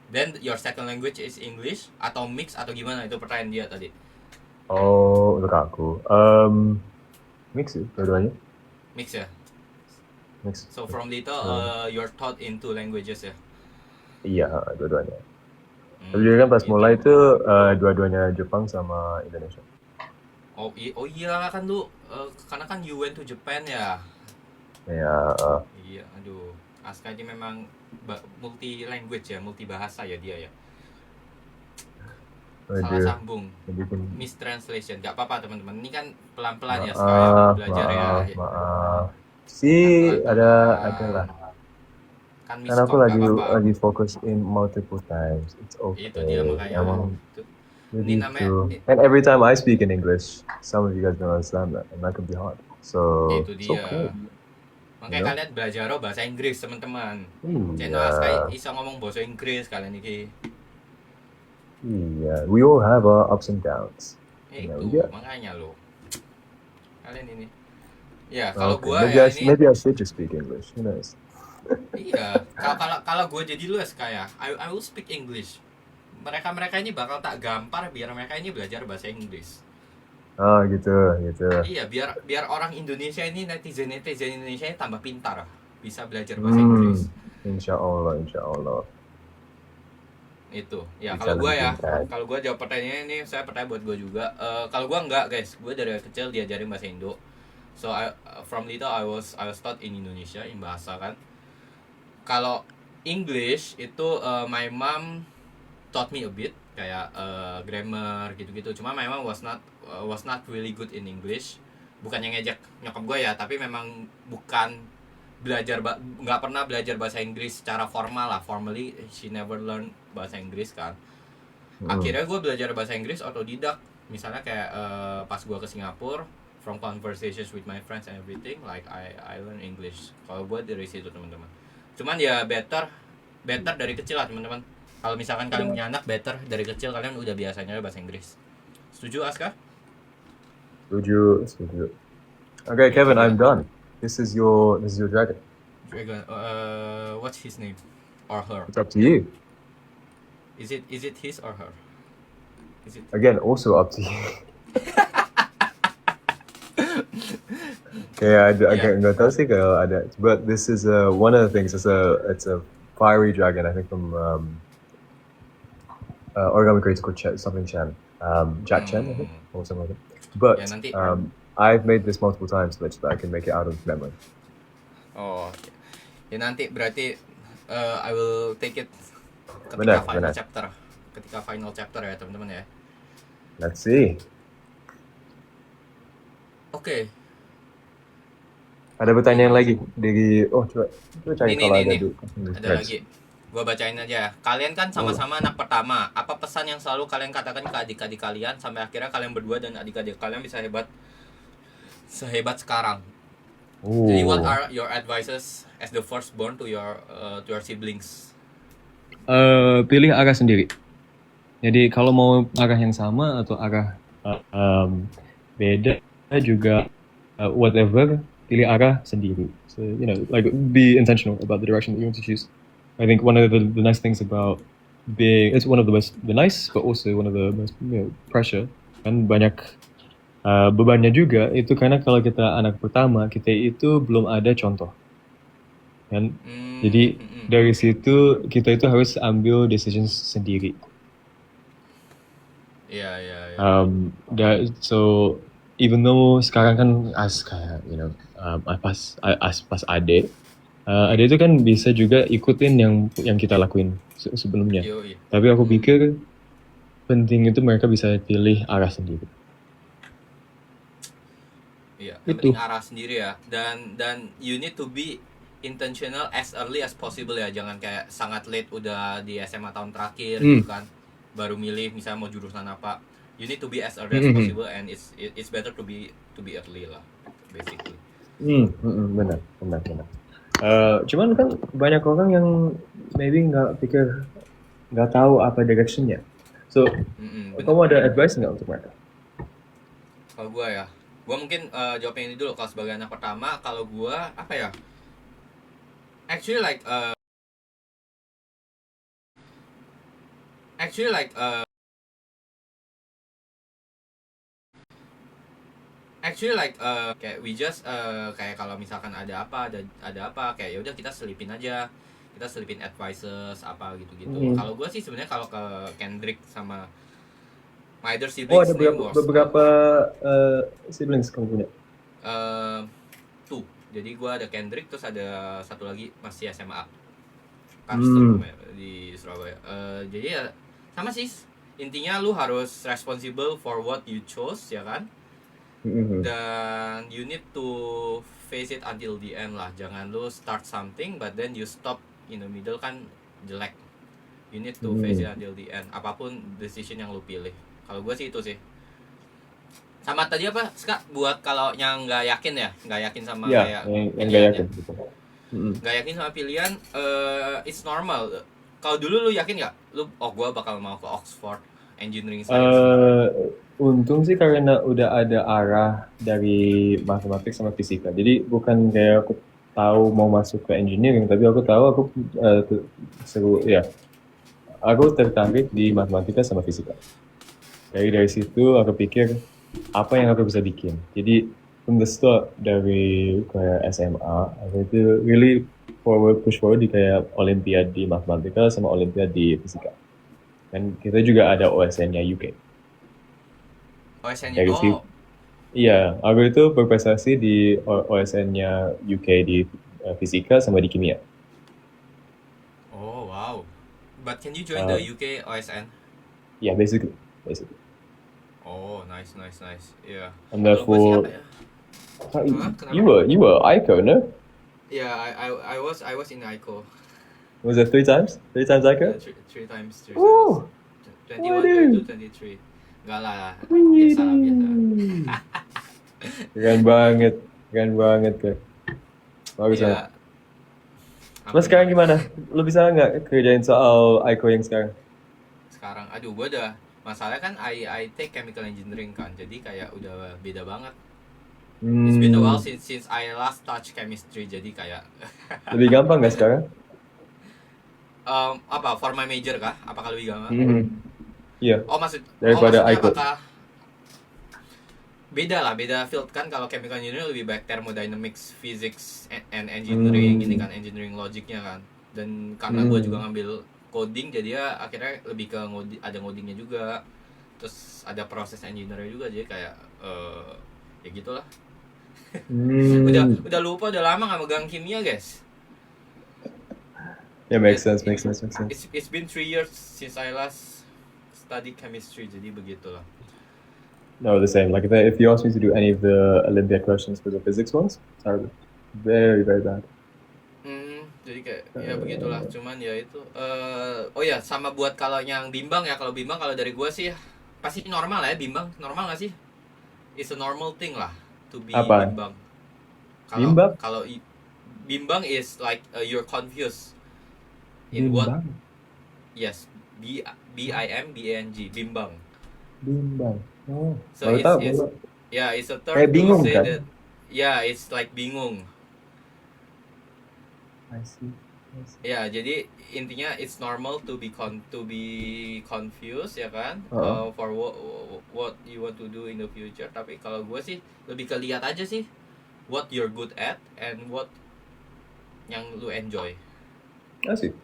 Then your second language is English atau mix atau gimana, itu pertanyaan dia tadi. Oh, untuk aku. Mix sih dua-duanya. Mix ya? Mix. So from little you're taught in two languages ya? Iya, dua-duanya. Tapi juga kan pas mulai itu dua-duanya Jepang sama Indonesia. Oh iya kan lu karena kan you went to Japan ya. Iya. Iya, aduh. Aska ini memang multi language ya, multi bahasa ya dia ya. Salah sambung. Mistranslation. Gak apa-apa teman-teman. Ini kan pelan-pelan ya Aska belajar ya. Maaf. Sih ada lah. Kan aku lagi fokus in multiple times. It's okay. Itu dia makanya. Ini namanya. And every time I speak in English, some of you guys don't understand that, and that can be hard. So itu dia. Okay. Makanya kalian belajar bahasa Inggris teman-teman. Channel Aska bisa ngomong bahasa Inggris kalian ini. Iya, we all have our ups and downs. Itu makanya lo. Kalian ini. Ya kalau gua maybe I should just speak English. Who knows? Iya, kalau gue jadi lu kayak I will speak English. Mereka ini bakal tak gampar biar mereka ini belajar bahasa Inggris. Oh gitu. Iya, biar orang Indonesia ini netizen Indonesia ini tambah pintar, bisa belajar bahasa Inggris. Insya Allah. Itu. Ya kalau gue jawab pertanyaannya ini, saya pertanyaan buat gue juga. Kalau gue enggak guys, gue dari kecil diajarin bahasa Indo. So from little I was taught in Indonesia in bahasa kan. Kalau English itu my mom taught me a bit kayak grammar gitu-gitu. Cuma my mom was not really good in English. Bukannya ngejek nyokap gue ya, tapi memang bukan nggak pernah belajar bahasa Inggris secara formal lah. Formally she never learn bahasa Inggris kan. Akhirnya gue belajar bahasa Inggris otodidak. Misalnya kayak pas gue ke Singapura, from conversations with my friends and everything, like I learn English. Kalau gue dari situ teman-teman. Cuman ya better dari kecil lah teman-teman. Kalau misalkan kalian punya anak, better dari kecil kalian udah biasanya bahasa Inggris. Setuju Aska? Setuju. Okay, Kevin, I'm done. This is your dragon. What's his name or her? It's up to you. Is it his or her? Is it? Again, also up to you. I nggak tahu sih kalau ada. But this is one of the things. It's a fiery dragon. I think from Origami Creator called something Chen, Jack Chen, I think, or something like that. But I've made this multiple times, so that I can make it out of memory. Oh, ya nanti berarti I will take it ketika final chapter ya teman-teman ya. Let's see. Oke. Ada pertanyaan lagi dari coba cari kalau ada lagi. Gua bacain aja. Kalian kan sama-sama anak pertama. Apa pesan yang selalu kalian katakan ke adik-adik kalian sampai akhirnya kalian berdua dan adik-adik kalian bisa sehebat sekarang? Jadi what are your advices as the firstborn to your siblings? Pilih arah sendiri. Jadi kalau mau arah yang sama atau arah beda juga whatever, pilih arah sendiri. So like be intentional about the direction that you want to choose. I think one of the nice things about it's one of the nice, but also one of the most pressure. Kan banyak Bebannya juga itu karena kalau kita anak pertama, kita itu belum ada contoh. Kan? Jadi dari situ kita itu harus ambil decision sendiri. Iya. So even though sekarang kan kayak pas Ade itu kan bisa juga ikutin yang kita lakuin sebelumnya. Yoi. Tapi aku pikir penting itu mereka bisa pilih arah sendiri. Iya, Itu. penting arah sendiri ya. Dan you need to be intentional as early as possible ya. Jangan kayak sangat late udah di SMA tahun terakhir gitu kan. Baru milih misalnya mau jurusan apa. You need to be as early as possible, and it's better to be early lah, basically. Benar. Cuman kan banyak orang yang maybe nggak tahu apa directionnya. So, kamu ada advice nggak untuk mereka? Kalau gue ya, gue mungkin jawab yang ini dulu. Kalau sebagai anak pertama, kalau gue apa ya? Actually like kayak we just kayak kalau misalkan ada apa kayak ya udah kita selipin advices apa gitu. Kalau gue sih sebenarnya kalau ke Kendrick sama my other siblings, ada beberapa siblings kamu punya? Tuh, jadi gue ada Kendrick, terus ada satu lagi masih SMA di Surabaya. Jadi ya sama sih, intinya lu harus responsible for what you chose ya kan. Dan you need to face it until the end lah. Jangan lu start something but then you stop in the middle, kan jelek. You need to face it until the end, apapun decision yang lu pilih. Kalau gue sih itu sih. Sama tadi apa, Ska? Buat kalau yang nggak yakin sama kayak yang nggak yakin gitu. Nggak yakin sama pilihan, it's normal. Kalau dulu lu yakin nggak? Gue bakal mau ke Oxford Engineering Science. Untung sih karena udah ada arah dari matematik sama fisika. Jadi bukan kayak aku tahu mau masuk ke engineering, tapi aku tahu aku aku tertarik di matematika sama fisika. Dari situ aku pikir apa yang aku bisa bikin. Jadi from the start dari kayak SMA, aku itu really push forward di kayak olimpiade di matematika sama olimpiade di fisika. Dan kita juga ada OSN-nya UK. OSN-nya Iya, aku itu berprestasi di OSN-nya UK di fisika sama di kimia. Oh wow. But can you join the UK OSN? Yeah, basically. Oh, nice. Yeah. And therefore, you were ICO, no? Yeah, I was in ICO. Was it 3 times? 3 times ICO? 3 times. Woo! 21, 22, 23. Enggak lah, biasa. Keren banget kan. Bagus banget. Mas sekarang gimana? Lu bisa nggak kerjain soal ICO yang sekarang? Sekarang, aduh, gue udah masalahnya kan I take chemical engineering kan, jadi kayak udah beda banget. It's been a while since I last touch chemistry, jadi kayak lebih gampang nggak sekarang? Apa for my major kah? Apakah lebih gampang? Iya. Daripada ICO. Beda field kan. Kalau chemical engineering lebih baik thermodynamics, physics, and engineering ini kan, engineering logiknya kan. Dan karena gue juga ngambil coding, jadi ya akhirnya lebih ke ada ngodingnya juga. Terus ada proses engineering juga, jadi kayak ya gitulah. udah lupa, udah lama nggak megang kimia, guys. Yeah, makes sense. It's been 3 years since I last study chemistry, jadi begitulah. No, the same. Like if you ask me to do any of the Olympiad questions for the physics ones, sorry, very bad. Jadi kayak ya begitulah. Cuman ya itu. Oh ya, sama buat kalau yang bimbang ya. Kalau bimbang, kalau dari gue sih pasti normal ya bimbang. Normal nggak sih? It's a normal thing lah to be bimbang. Kalau bimbang is like you're confused in what? Yes, BIMBANG, bimbang. Oh. So it's a term bingung, to say kan? that. Yeah, it's like bingung. I see. Ya, jadi intinya it's normal to be confused ya kan, for what you want to do in the future. Tapi kalau gue sih lebih ke lihat aja sih what you're good at and what yang lu enjoy. Asik.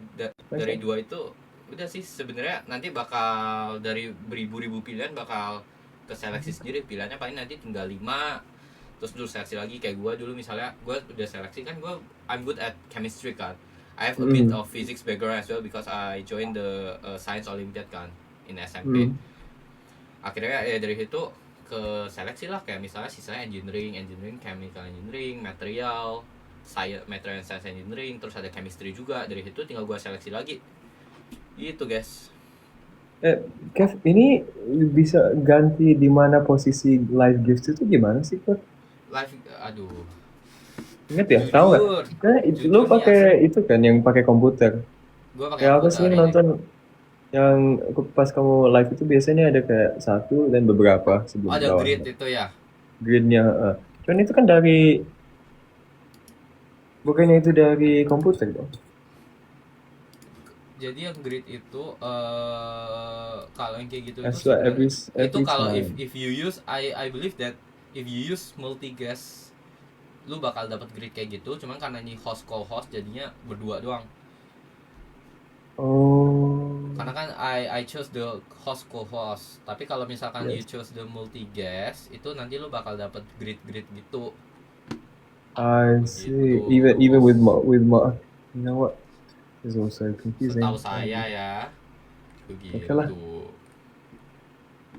Dari dua itu udah sih sebenarnya nanti bakal dari beribu-ribu pilihan bakal ke seleksi sendiri, pilihannya paling nanti tinggal 5 terus dulu seleksi lagi. Kayak gue dulu misalnya gue udah seleksi kan, I'm good at chemistry kan, I have a bit of physics background as well because I joined the science olympiad kan in SMP. Akhirnya ya dari situ ke seleksi lah, kayak misalnya sisanya engineering, chemical engineering, material and science engineering, terus ada chemistry juga. Dari situ tinggal gue seleksi lagi gitu guys. Kev, ini bisa ganti di mana posisi live gifts itu gimana sih, Kev? Live, aduh. Ingat ya? Tahu nggak? Nah, lu pakai itu kan yang pakai komputer. Gua pakai ya, komputer. Aku sering nonton yang pas kamu live itu biasanya ada kayak 1 dan beberapa sebelum ada grid itu ya. Gridnya, cuman itu kan dari bukannya itu dari komputer dong? Jadi yang grid itu kalau yang kayak gitu itu kalau if you use I believe that if you use multi guest lu bakal dapat grid kayak gitu, cuman karena ini host co-host jadinya berdua doang. Karena kan I chose the host co-host, tapi kalau misalkan you chose the multi guest itu nanti lu bakal dapat grid gitu. I see. Even with my, you know what? It's also confusing. Setahu saya ya. Begitu. Oke lah.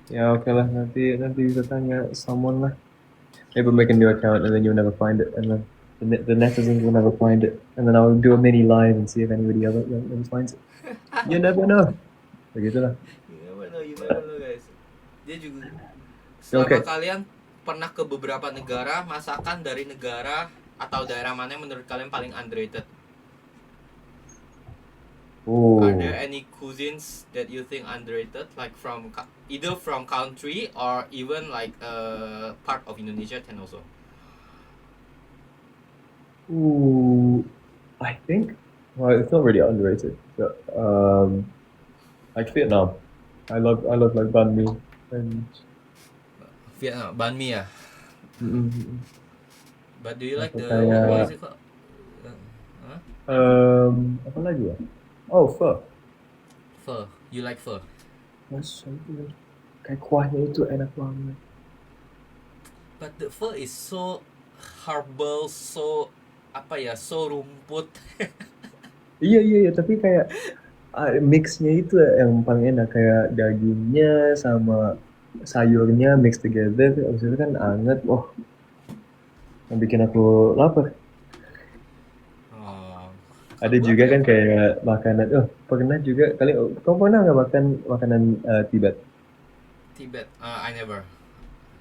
Ya oke lah, nanti bisa tanya someone lah. Maybe make a new account and then you'll never find it, and then the netizens will never find it, and then I'll do a mini live and see if anybody else finds it. You never know. Begitulah. You never know guys. Dia juga. Selama kalian pernah ke beberapa negara, masakan dari negara atau daerah mana yang menurut kalian paling underrated? Are there any cuisines that you think underrated, like from either from country or even like part of Indonesia can also? I think, well, it's not really underrated. But, like Vietnam, I love like banh mi and Vietnam banh mi ya. But do you like the what is it called? Apa lagi ya? Oh, pho. Pho. You like pho? Mas, kayak kuahnya itu enak banget. But the pho is so herbal, so so rumput. Iya, tapi kayak mixnya itu yang paling enak, kayak dagingnya sama sayurnya mix together, abis itu kan anget, yang bikin aku lapar. Ada juga kan kayak makanan, pernah juga kali, kamu pernah nggak makan makanan Tibet? I never.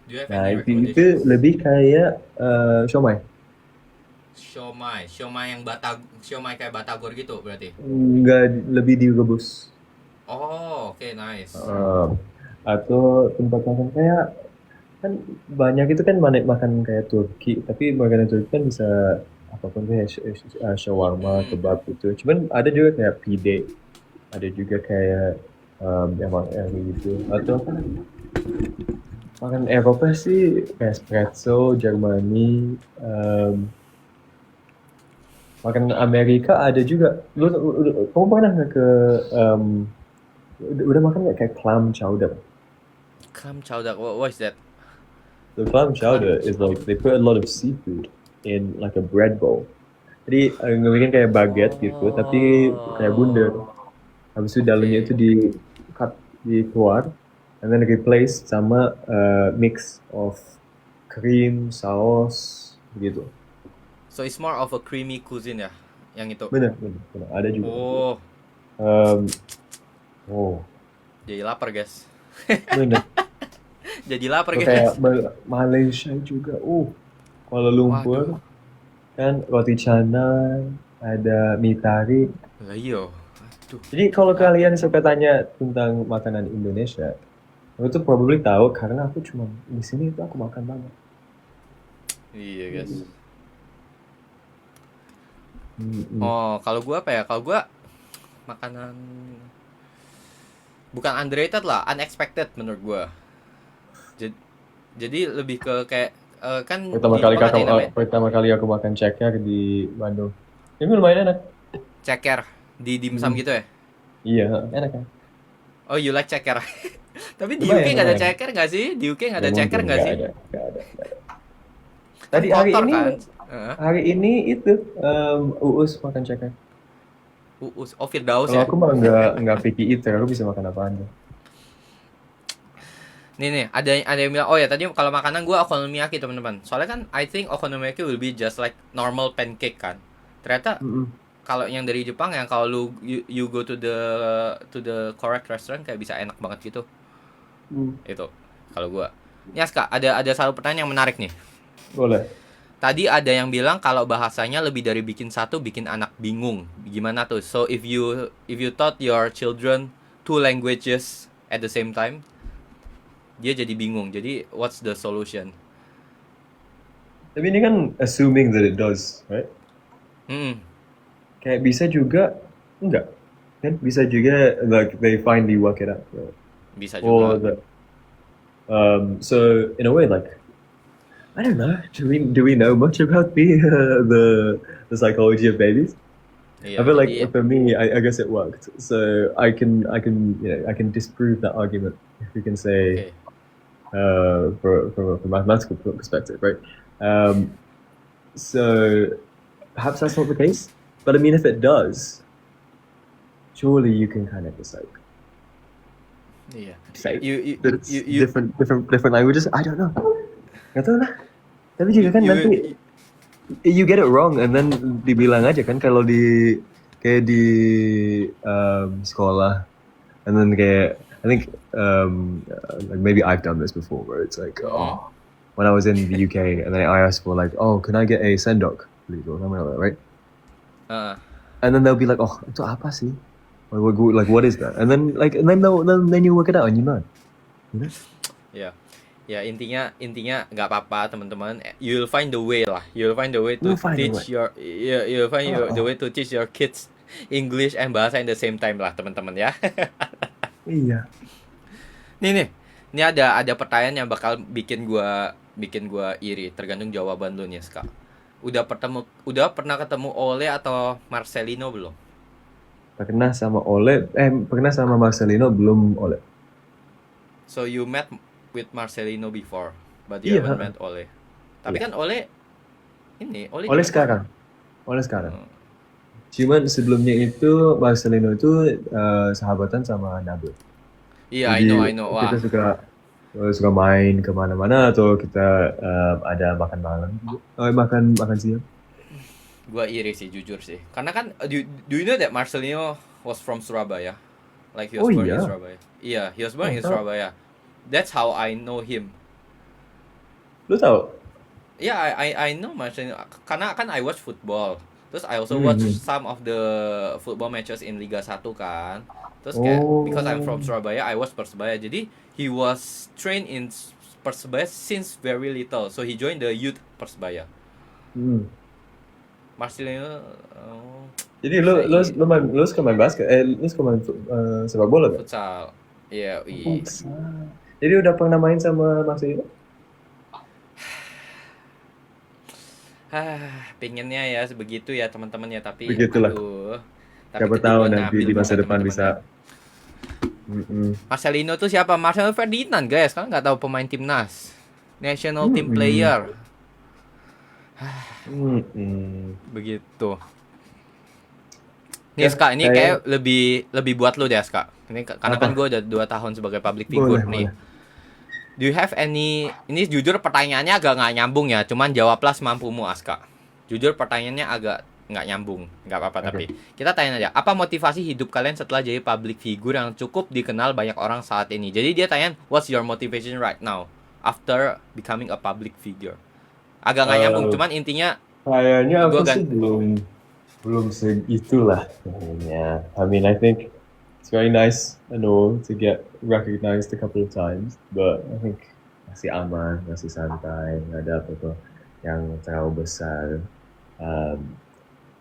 Do you have any recommendation? Itu lebih kayak siomay. Siomay yang siomay kayak batagor gitu berarti? Enggak, lebih direbus. Oh, oke, nice. Atau tempat makan kayak, kan banyak itu kan makan kayak Turki, tapi makanan Turki kan bisa apapun tuh, shawarma, kebab gitu. Cuman ada juga kayak pide, ada juga kayak yang gitu. Atau apa? Makan Eropa sih kayak espresso, Jermani. Makan Amerika ada juga. Kamu pernah nggak ke udah makan nggak kayak clam chowder? Clam chowder, what is that? The clam chowder is like they put a lot of seafood in like a bread bowl. Jadi ngebikin kayak baguette gitu, tapi kayak bundar. Habis itu dalamnya itu dikeluar, and then replace sama mix of cream, saus, gitu. So it's more of a creamy cuisine ya, yang itu? Bener. Ada juga. Jadi lapar guys. Bener. Jadi lapar guys. Kayak Malaysia juga. Kuala Lumpur. Kan roti canai, ada mie tarik. Iya. Jadi kalau kalian suka tanya tentang makanan Indonesia, aku tuh probably tahu karena aku cuma di sini itu aku makan banget. Iya guys. Oh, kalau gue apa ya? Kalau gue makanan bukan underrated lah, unexpected menurut gue. Jadi lebih ke kayak kan Pertama di kali Jepang ada yang namanya pertama kali aku makan ceker di Bandung. Ini lumayan enak. ceker di dimsum gitu ya. Iya, enak kan? Oh, you like ceker. Tapi di UK Lumayan, nggak ada lumayan. ceker nggak sih? Di UK nggak Ya ada ceker mungkin nggak sih? nggak ada. Kan Tadi kotor kan. hari ini itu Uus makan ceker. Uus, oh Firdaus Kalau ya. aku mah nggak picky eater, aku bisa makan apa aja. Nih, ada yang bilang, oh ya tadi kalau makanan gue okonomiyaki teman-teman. Soalnya kan I think okonomiyaki will be just like normal pancake kan. Ternyata kalau yang dari Jepang yang kalau you go to the correct restaurant kayak bisa enak banget gitu. Itu kalau gue. Nih Aska, ada satu pertanyaan yang menarik nih. Boleh. Tadi ada yang bilang kalau bahasanya lebih dari bikin satu bikin anak bingung. Gimana tuh? So if you taught your children 2 languages at the same time, dia jadi bingung. Jadi what's the solution? Tapi ini kan assuming that it does, right? Kayak bisa juga enggak. Kan bisa juga like they finally work it out. Right? Bisa Or juga. so in a way like I don't know. Do we know much about the psychology of babies? Iya, I feel like jadi for me, I guess it worked. So I can I can disprove that argument if we can say from a mathematical perspective, right? So perhaps that's not the case, but I mean, if it does, surely you can kind of decide. iya. Say You that it's different languages. I don't know. Gak tau lah. Tapi juga kan nanti you get it wrong and then dibilang aja kan kalau kayak di sekolah and then kayak I think like maybe I've done this before where it's like when I was in the UK and then I asked for like can I get a sendok please or something like that, right? And then they'll be like itu apa sih? Like what is that? And then then you work it out and you learn. You know? Ya. Ya intinya nggak apa-apa teman-teman. You'll find the way lah. You'll find the way to teach your you'll find the way to teach your kids English and bahasa in the same time lah teman-teman ya. Iya. Nih. Ini ada pertanyaan yang bakal bikin gua iri tergantung jawaban lu nih, Ska. Udah pernah ketemu Ole atau Marcelino belum? Pernah sama Marcelino belum Ole. So you met with Marcelino before, but you haven't met Ole. Tapi kan Ole sekarang. Cuman sebelumnya itu Marcelino itu sahabatan sama Nabil. Iya, Jadi, I know. Wah. Kita suka main kemana-mana atau kita ada makan malam, makan siang. Gua iri sih jujur sih, karena kan do you know that Marcelino was from Surabaya, like he was born in Surabaya. Iya, he was born in Surabaya. That's how I know him. Lu tahu? Yeah, I know Marcelino karena kan I watch football. Terus I also watch some of the football matches in Liga 1 kan. Terus kayak because I'm from Surabaya, I watch Persebaya. Jadi he was trained in Persebaya since very little. So he joined the youth Persebaya. Marcelino Jadi lu suka main basket? Lu suka main sepak bola kan? futsal. Iya, Jadi udah pernah main sama Marcelino? Pengennya ya sebegitu ya teman-teman ya, tapi begitulah. Siapa tahu nanti di masa depan bisa. Marcelino tuh siapa? Marcelo Ferdinand guys, kalian nggak tahu pemain timnas, national team player. Begitu. Nih Ska, ini kayak lebih buat lu deh Ska. Ini karena kan gue udah 2 tahun sebagai public figure nih. Do you have any? Ini jujur pertanyaannya agak nggak nyambung ya, cuman jawablah semampumu Aska. Jujur pertanyaannya agak nggak nyambung, nggak apa-apa tapi kita tanya aja. Apa motivasi hidup kalian setelah jadi public figure yang cukup dikenal banyak orang saat ini? Jadi dia tanya, what's your motivation right now after becoming a public figure? Agak nggak nyambung, cuman intinya. Kayaknya aku sih belum segitulah kayaknya. I mean, I think it's very nice and all to get recognized a couple of times, but I think masih aman, masih santai, nggak ada apa-apa yang terlalu besar.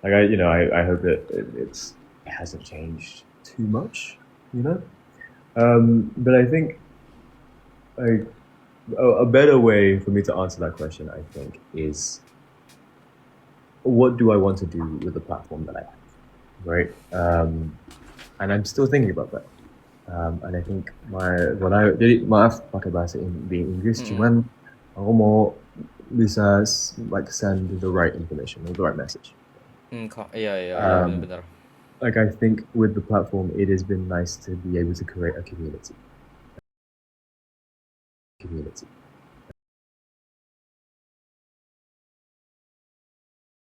Like I hope that it hasn't changed too much, you know. But I think like a better way for me to answer that question, I think, is what do I want to do with the platform that I have, right? And I'm still thinking about that. And I think jadi maaf pakai bahasa di Inggris, cuman aku mau bisa like send the right information or the right message. Iya, benar. Like I think with the platform, it has been nice to be able to create a community.